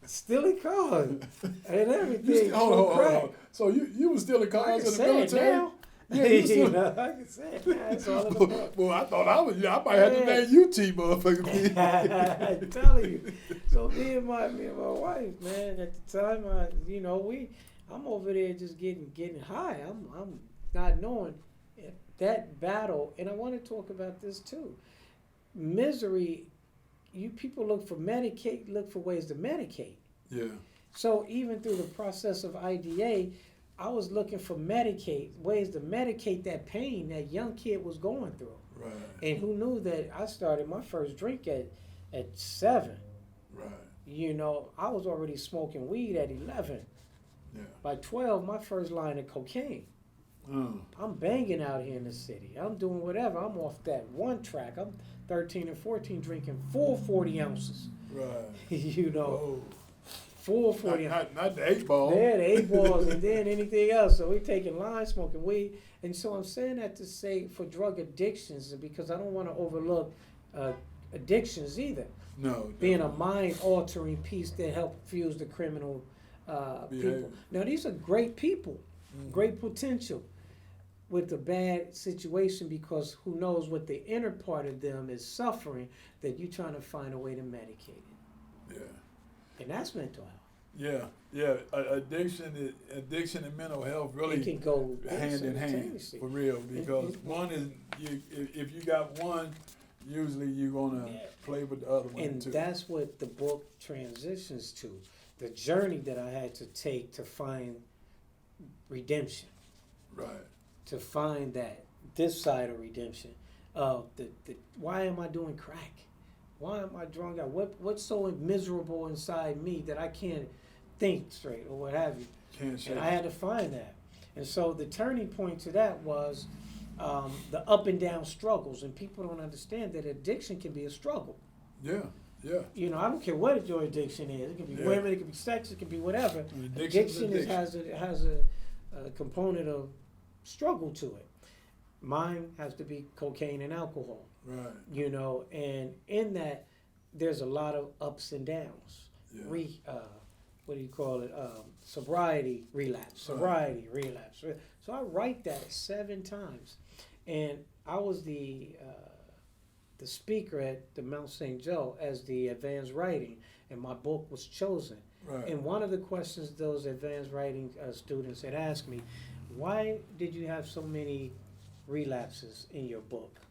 stealing cars and everything. Hold on. So you was stealing cars in the military? Now. Yeah, you know, I can say it now. It's all in the book. Well, I thought I might have to name you T, motherfucker. I'm telling you. So me and my wife, man, at the time, I'm over there just getting high. I'm not knowing that battle, and I want to talk about this too. Misery, you people look for ways to medicate. Yeah. So even through the process of IDA, I was looking for ways to medicate that pain that young kid was going through. Right. And who knew that I started my first drink at 7. Right. You know, I was already smoking weed at 11. Yeah. By 12, my first line of cocaine. I'm banging out here in the city. I'm doing whatever. I'm off that one track. I'm 13 and 14 drinking full 40 ounces. Right. You know. Whoa. Full 40 ounces. Not the 8 ball. Yeah, the 8 balls and then anything else. So we're taking lines, smoking weed. And so I'm saying that to say for drug addictions, because I don't want to overlook addictions either. No. Being a mind-altering piece that help fuse the criminal people. Now, these are great people, great potential. with a bad situation because who knows what the inner part of them is suffering, that you're trying to find a way to medicate it. Yeah. And that's mental health. Yeah. Addiction and mental health It really can go hand in hand simultaneously. for real, because one is if you got one, usually you're gonna play with the other one And too. that's what the book transitions to. The journey that I had to take to find redemption. Right. To find that this side of redemption of the why am I doing crack? Why am I drunk out? What's so miserable inside me that I can't think straight or what have you? Can't shake. And I had to find that. And so the turning point to that was the up and down struggles. And people don't understand that addiction can be a struggle. Yeah. You know, I don't care what your addiction is. It can be women, it can be sex, it can be whatever. Addiction has a component of struggle to it. Mine has to be cocaine and alcohol. Right. You know, and in that, there's a lot of ups and downs. Yeah. What do you call it? Sobriety, relapse. Sobriety, relapse. So I write that 7 times, and I was the speaker at the Mount St. Joe as the advanced writing, and my book was chosen. Right. And one of the questions those advanced writing students had asked me, why did you have so many relapses in your book?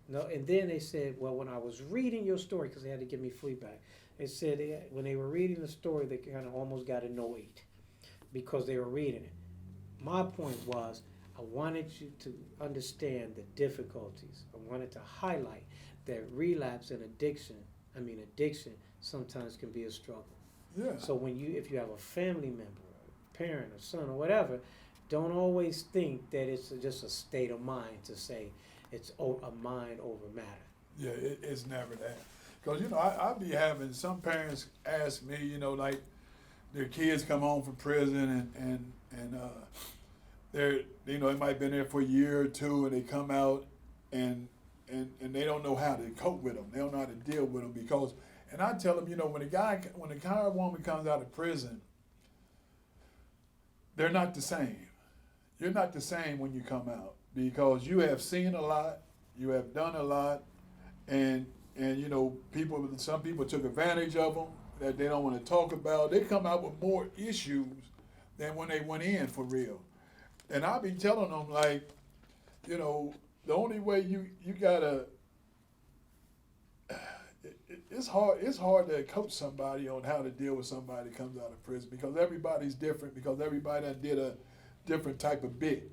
No, and then they said, well, when I was reading your story, because they had to give me feedback, they said when they were reading the story, they kind of almost got annoyed because they were reading it. My point was, I wanted you to understand the difficulties. I wanted to highlight that relapse and addiction sometimes can be a struggle. Yeah. So if you have a family member, a parent, a son, or whatever, don't always think that it's just a state of mind to say it's a mind over matter. Yeah, it's never that. Because, I be having some parents ask me, like their kids come home from prison and they might have been there for a year or two, and they come out and they don't know how to cope with them. They don't know how to deal with them because, and I tell them, when a guy or woman comes out of prison, they're not the same. You're not the same when you come out because you have seen a lot, you have done a lot, and some people took advantage of them that they don't want to talk about. They come out with more issues than when they went in for real. And I be telling them the only way you gotta. It's hard to coach somebody on how to deal with somebody that comes out of prison because everybody's different because everybody done did a different type of bit,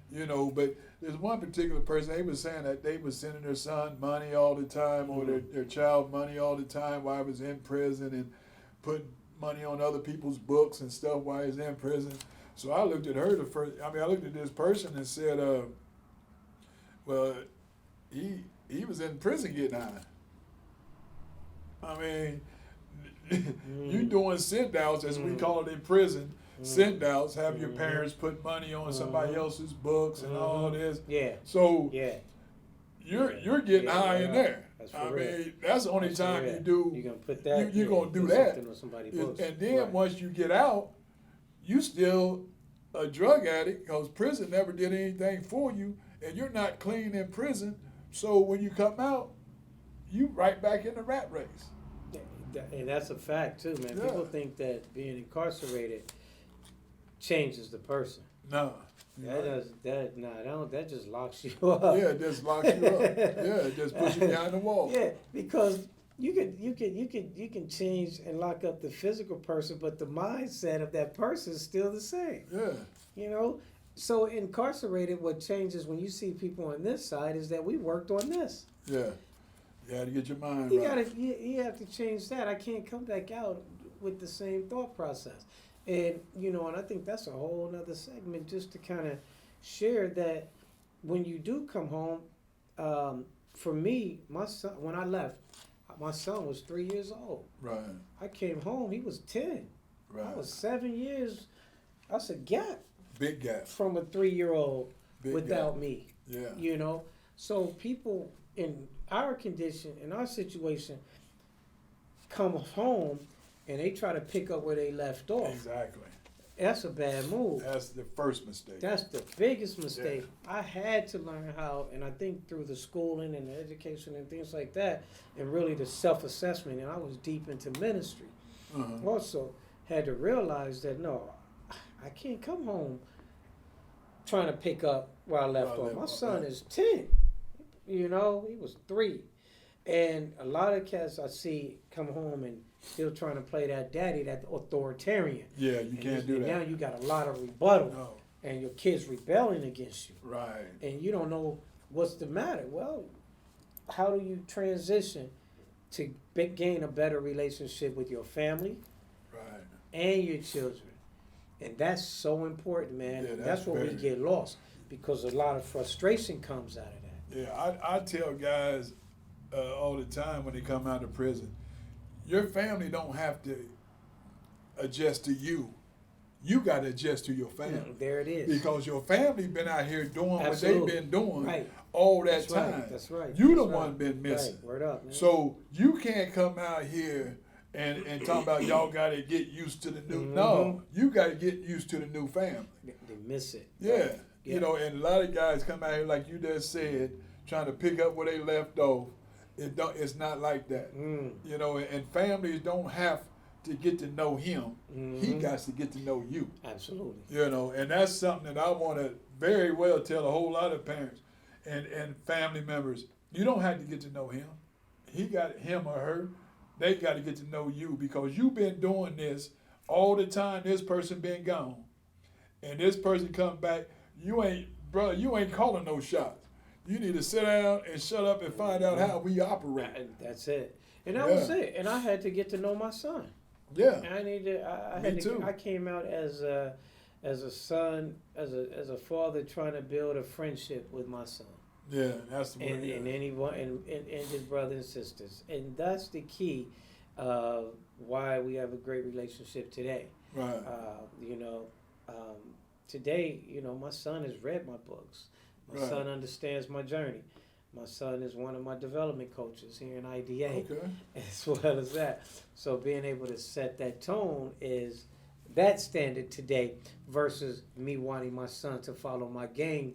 but there's one particular person, they was saying that they was sending their son money all the time or their child money all the time while he was in prison and putting money on other people's books and stuff while he's in prison. So I looked at her I looked at this person and said, well, he was in prison getting high. You doing sit-downs, as we call it in prison, sit-downs, have your parents put money on somebody else's books and all this. Yeah. So you're getting high in there. That's for real. That's the only time you do. You're gonna put that. You're gonna do that. And then once you get out, you still a drug addict because prison never did anything for you, and you're not clean in prison. So when you come out, you right back in the rat race. And that's a fact too, man. Yeah. People think that being incarcerated changes the person. No. That just locks you up. Yeah, it just locks you up. Yeah, it just puts you behind the wall. Yeah, because you can change and lock up the physical person, but the mindset of that person is still the same. Yeah. So incarcerated, what changes when you see people on this side is that we worked on this. Yeah. You had to get your mind You right. you have to change that. I can't come back out with the same thought process. And, and I think that's a whole other segment just to kind of share that when you do come home, for me, my son, when I left, my son was 3 years old. Right. I came home, he was 10. Right. I was 7 years. That's a gap. Big gap. From a 3-year-old Big without gap. me. Yeah. So people in our condition, in our situation, come home and they try to pick up where they left off. Exactly. That's a bad move. That's the first mistake. That's the biggest mistake. I had to learn how, and I think through the schooling and the education and things like that, and really the self-assessment, and I was deep into ministry. Also had to realize that, no, I can't come home trying to pick up where I left off. My son is 10. You know, he was 3. And a lot of cats I see come home and still trying to play that daddy, that authoritarian. Yeah, you can't do that. Now you got a lot of rebuttal. No. And your kid's rebelling against you. Right. And you don't know what's the matter. Well, how do you transition to gain a better relationship with your family Right. and your children? And that's so important, man. Yeah, that's where we get lost, because a lot of frustration comes out of that. Yeah, I tell guys all the time when they come out of prison, your family don't have to adjust to you. You got to adjust to your family. There it is. Because your family been out here doing Absolutely. what they've been doing Right. all that That's time. right. That's right. You the That's one right. been missing. Right. Word up, man. So you can't come out here and talk about y'all got to get used to the new. No, you got to get used to the new family. They miss it. Yeah. Right. You know, and a lot of guys come out here, like you just said, trying to pick up where they left off. It's not like that. You know, and families don't have to get to know him. He got to get to know you. Absolutely. You know, and that's something that I want to very well tell a whole lot of parents and family members. You don't have to get to know him. He got him or her. They got to get to know you, because you've been doing this all the time this person been gone. And this person come back, you ain't calling no shots. You need to sit down and shut up and find out how we operate. And that's it. And that was it. And I had to get to know my son. Yeah. I came out as a son, as a father trying to build a friendship with my son. Yeah, that's the way. And anyone and his brothers and sisters. And that's the key of why we have a great relationship today. Right. Today, my son has read my books. My son understands my journey. My son is one of my development coaches here in IDA. Okay. As well as that. So being able to set that tone is that standard today versus me wanting my son to follow my gang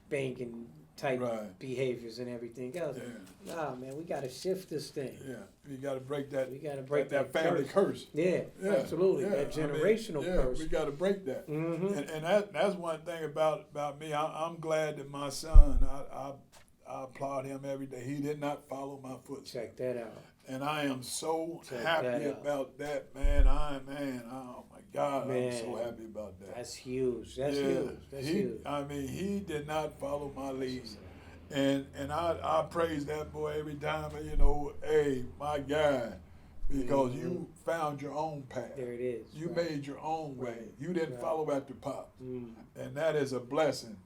banging type behaviors and everything else. Yeah. Nah, man, we got to shift this thing. Yeah, we got to break that. We got to break that family curse. Yeah, absolutely. That generational curse. We got to break that. Mm-hmm. And that's one thing about me. I'm glad that my son, I applaud him every day. He did not follow my footsteps. Check that out. And I am so happy about that, man. Oh my God, I'm so happy about that. That's huge. That's huge. I mean, he did not follow my lead. And I praise that boy every time, hey, my guy, because you found your own path. There it is. You made your own way. You didn't follow after Pop. And that is a blessing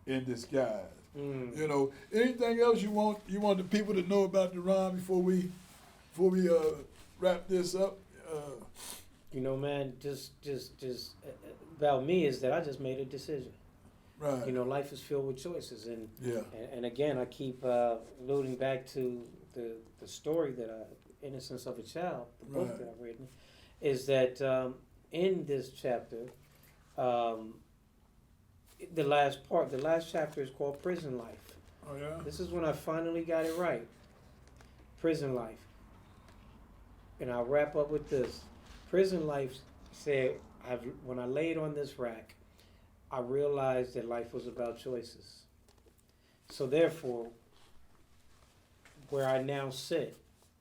in disguise. Anything else you want the people to know about DeRon before we wrap this up? Man, just about me is that I just made a decision. Right. Life is filled with choices, and again, I keep alluding back to the story that Innocence of a Child, the book that I've written, is that in this chapter, the last chapter is called Prison Life. Oh yeah. This is when I finally got it right. Prison life. And I'll wrap up with this. Prison life said, when I laid on this rack, I realized that life was about choices. So therefore, where I now sit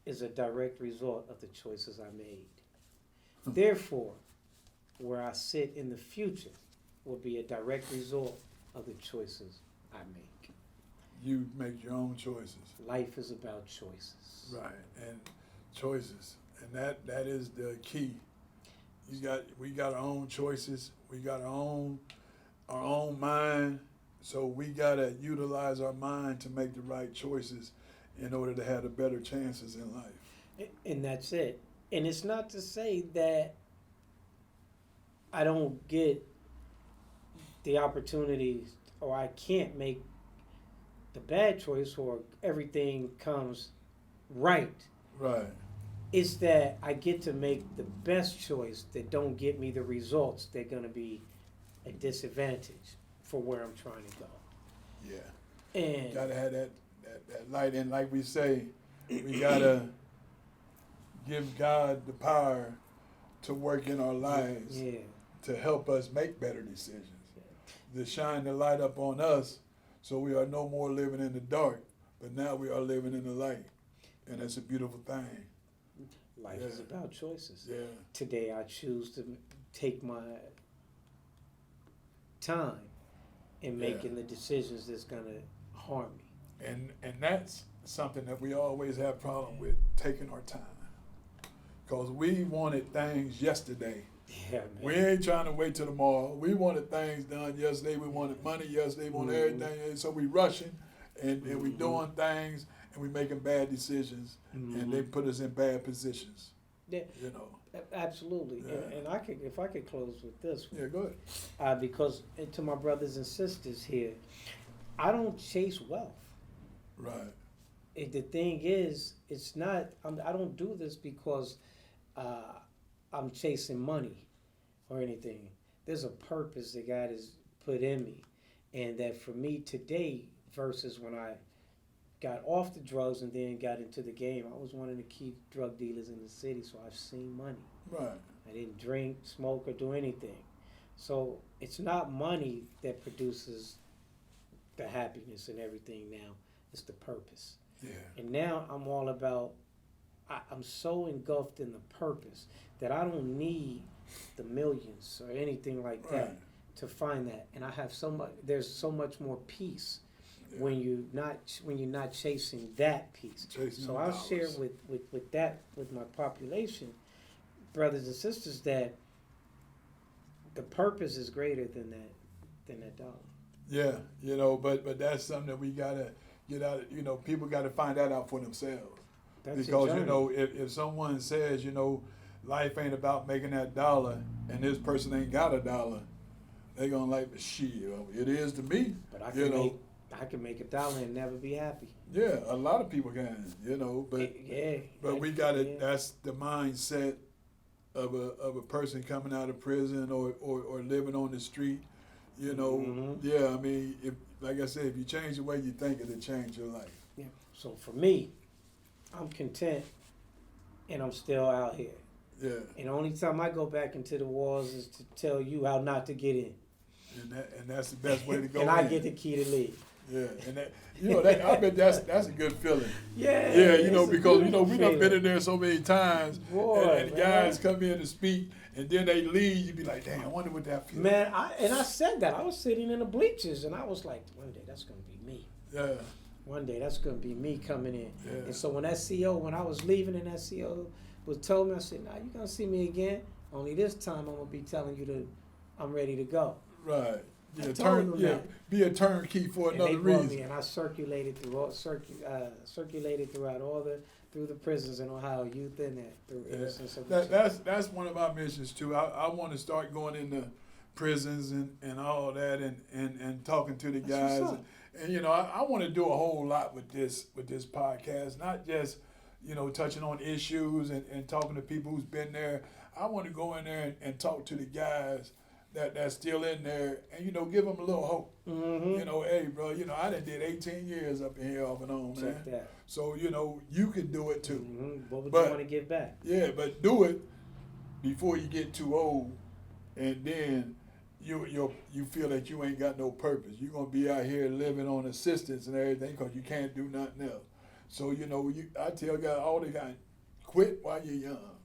is a direct result of the choices I made. Therefore, where I sit in the future will be a direct result of the choices I make. You make your own choices. Life is about choices. Right, and choices, and that is the key. We got our own choices. We got our own mind. So we gotta utilize our mind to make the right choices in order to have the better chances in life. And that's it. And it's not to say that I don't get the opportunities or I can't make the bad choice or everything comes right. Right. It's that I get to make the best choice that don't get me the results. They're gonna be a disadvantage for where I'm trying to go. Yeah. And Gotta have that light, and like we say, we gotta give God the power to work in our lives yeah, to help us make better decisions, to shine the light up on us so we are no more living in the dark, but now we are living in the light. And that's a beautiful thing. life is Yeah. about choices. Yeah. Today I choose to take my time in making the decisions that's gonna harm me. And that's something that we always have problem with, taking our time. Because we wanted things yesterday. Yeah, man. We ain't trying to wait till tomorrow. We wanted things done yesterday. We wanted money yesterday. We wanted everything. And so we rushing and we doing things and we making bad decisions and they put us in bad positions. Yeah, You know. absolutely. Yeah. And I could, if I could close with this one, Yeah, go ahead. because and to my brothers and sisters here, I don't chase wealth. Right. The thing is, it's not. I don't do this because I'm chasing money or anything. There's a purpose that God has put in me, and that for me today versus when I got off the drugs and then got into the game, I was one of the key drug dealers in the city, so I've seen money. Right. I didn't drink, smoke, or do anything. So it's not money that produces the happiness and everything now. It's the purpose. Yeah. And now I'm all about, I'm so engulfed in the purpose that I don't need the millions or anything like that Right. to find that. And I have so much, there's so much more peace Yeah. when you're not chasing that piece. Chasing So them I'll share dollars. with that with my population, brothers and sisters, that the purpose is greater than that dollar. Yeah, you know, but that's something that we gotta get out. You know, people gotta find that out for themselves. That's a Because you journey. know, if someone says, you know, life ain't about making that dollar, and this person ain't got a dollar, they gonna like, shit, it is to me. But I You can know, make $1 and never be happy. yeah, a lot of people can, you know, but we gotta. yeah. That's the mindset of a person coming out of prison or living on the street. You know, Mhm. yeah. I mean, if like I said, if you change the way you think, it'll change your life. Yeah. So for me, I'm content, and I'm still out here. Yeah, And the only time I go back into the walls is to tell you how not to get in. and that's the best way to go. And I in. get the key to leave. Yeah, and that, you know, I bet that's a good feeling. Yeah. Yeah, you know, it's a because you know beautiful we done been feeling. in there so many times, Boy, and guys man. come in to speak, and then they leave. You be like, damn, I wonder what that feels. Man, I said that. I was sitting in the bleachers, and I was like, one day that's gonna be me. Yeah, One day that's gonna be me coming in. Yeah. And so when when I was leaving, and that CO was told me, I said, "Nah, you gonna see me again. Only this time I'm gonna be telling you I'm ready to go." right. I Yeah, told them that. be a turnkey for And they another brought reason. me, and I circulated throughout through the prisons in Ohio, youth in that through Yeah. innocence of That's one of our missions too. I want to start going into prisons and all that and talking to the That's guys what's up. and you know I want to do a whole lot with this podcast, not just you know touching on issues and talking to people who's been there. I want to go in there and talk to the guys that's still in there and you know give them a little hope. Mm-hmm. You know, hey bro, you know I done did 18 years up in here off and on, man. Check that. So you know you can do it too. Mm-hmm. What would But- you want to give back? Yeah, but do it before you get too old, and then you feel that you ain't got no purpose. You're gonna be out here living on assistance and everything because you can't do nothing else. So you know, I tell guys all the time, quit while you're young,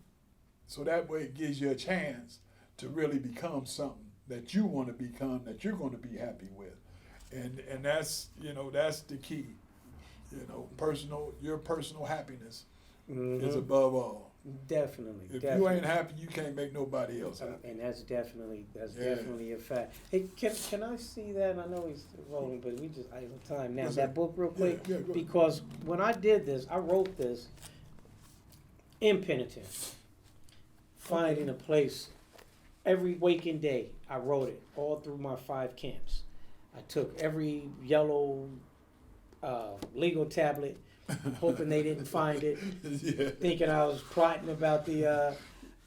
so that way it gives you a chance to really become something that you want to become, that you're going to be happy with, and that's you know that's the key. You know, your personal happiness Mm-hmm. is above all. Definitely. If definitely. you ain't happy, you can't make nobody else happy. And that's definitely Yeah. a fact. Hey, can I see that? I know he's rolling, but we just I have time now. Yes, That sir. book real quick, Yeah, go ahead. because when I did this, I wrote this impenitent, finding a place. Every waking day, I wrote it all through my 5 camps. I took every yellow legal tablet hoping they didn't find it, Yeah. thinking I was plotting about the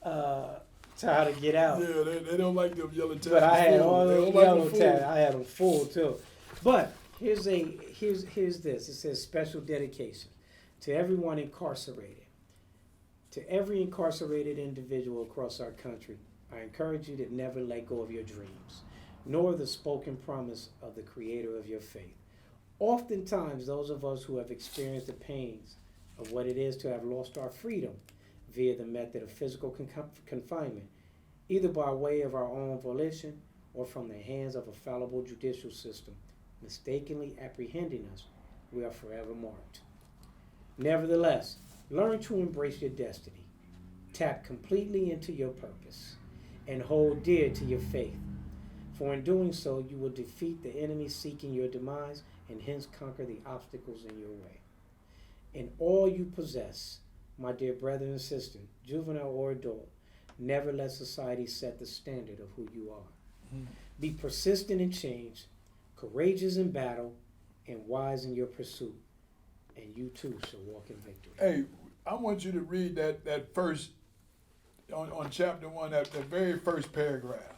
to how to get out. Yeah, they don't like them yellow tabs. But I had full. all They those don't like them yellow full. tabs. I had them full too. But here's this. It says special dedication to everyone incarcerated. To every incarcerated individual across our country, I encourage you to never let go of your dreams, nor the spoken promise of the Creator of your faith. Oftentimes, those of us who have experienced the pains of what it is to have lost our freedom via the method of physical confinement, either by way of our own volition or from the hands of a fallible judicial system, mistakenly apprehending us, we are forever marked. Nevertheless, learn to embrace your destiny, tap completely into your purpose, and hold dear to your faith. For in doing so, you will defeat the enemy seeking your demise and hence conquer the obstacles in your way. In all you possess, my dear brother and sister, juvenile or adult, never let society set the standard of who you are. Mm. Be persistent in change, courageous in battle, and wise in your pursuit, and you too shall walk in victory. Hey, I want you to read that first, on chapter 1, that very first paragraph.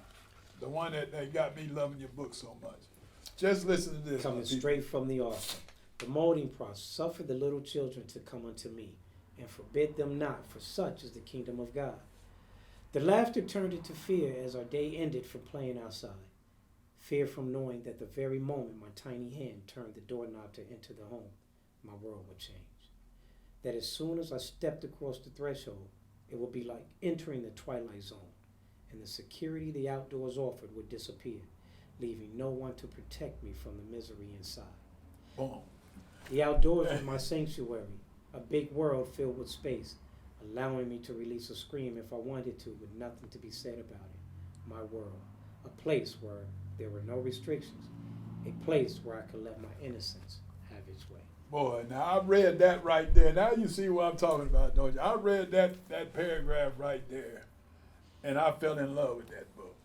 The one that got me loving your book so much. Just listen to this. Coming straight from the author. The molding process. Suffer the little children to come unto me, and forbid them not, for such is the kingdom of God. The laughter turned into fear as our day ended from playing outside. Fear from knowing that the very moment my tiny hand turned the doorknob to enter the home, my world would change. That as soon as I stepped across the threshold, it would be like entering the twilight zone, and the security the outdoors offered would disappear, leaving no one to protect me from the misery inside. Boom. The outdoors was my sanctuary, a big world filled with space, allowing me to release a scream if I wanted to, with nothing to be said about it. My world, a place where there were no restrictions, a place where I could let my innocence have its way. Boy, now I read that right there. Now you see what I'm talking about, don't you? I read that paragraph right there, and I fell in love with that book.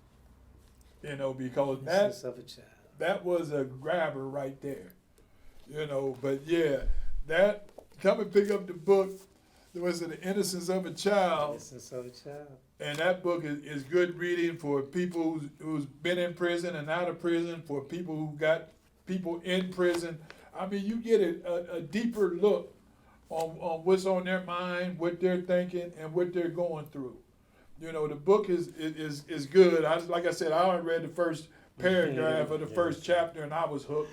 You know, because Innocence of a child. that was a grabber right there. You know, but yeah, that, come and pick up the book, was The Innocence of a Child. Innocence of a child. And that book is good reading for people who's been in prison and out of prison, for people who got people in prison. I mean, you get a deeper look on what's on their mind, what they're thinking, and what they're going through. You know, the book is good. Like I said, I already read the first paragraph of the first chapter, and I was hooked.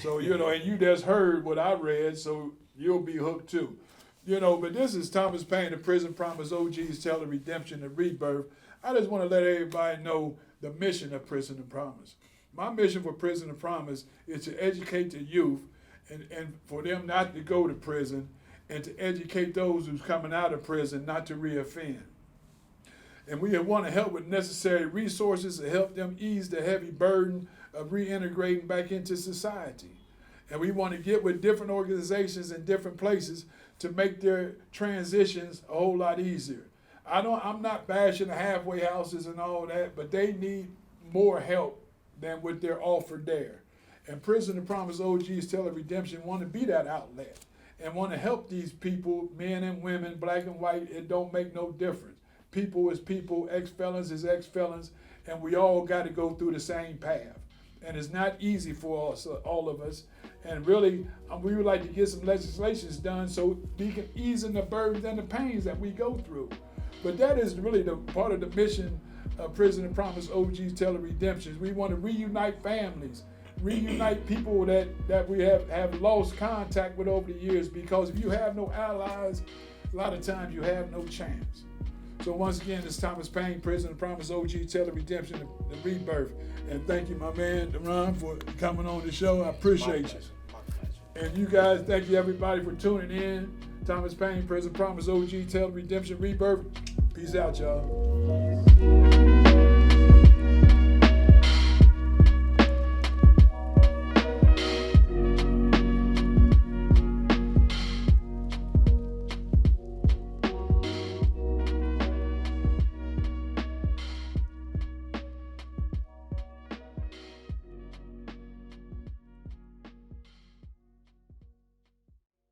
So, you know, and you just heard what I read, so you'll be hooked too. You know, but this is Thomas Paine, The Prison Promise, OG's Tell of Redemption and Rebirth. I just want to let everybody know the mission of Prison and Promise. My mission for Prison and Promise is to educate the youth and for them not to go to prison, and to educate those who's coming out of prison not to reoffend. And we want to help with necessary resources to help them ease the heavy burden of reintegrating back into society. And we want to get with different organizations in different places to make their transitions a whole lot easier. I'm not bashing the halfway houses and all that, but they need more help than what they're offered there. And Prison and Promise OG's Tell of Redemption want to be that outlet and want to help these people, men and women, black and white. It don't make no difference. People is people, ex-felons is ex-felons, and we all got to go through the same path. And it's not easy for us, all of us. And really, we would like to get some legislations done so we can ease in the burdens and the pains that we go through. But that is really the part of the mission of Prison and Promise OG's Tell of Redemption. We want to reunite families, reunite people that we have lost contact with over the years, because if you have no allies, a lot of times you have no chance. So once again, it's Thomas Paine, Prison and Promise OG, Tell of Redemption, the Rebirth. And thank you, my man, DeRon, for coming on the show. I appreciate you. My pleasure. And you guys, thank you everybody for tuning in. Thomas Paine, Prison Promise OG, Tell of Redemption, Rebirth. Peace out, y'all.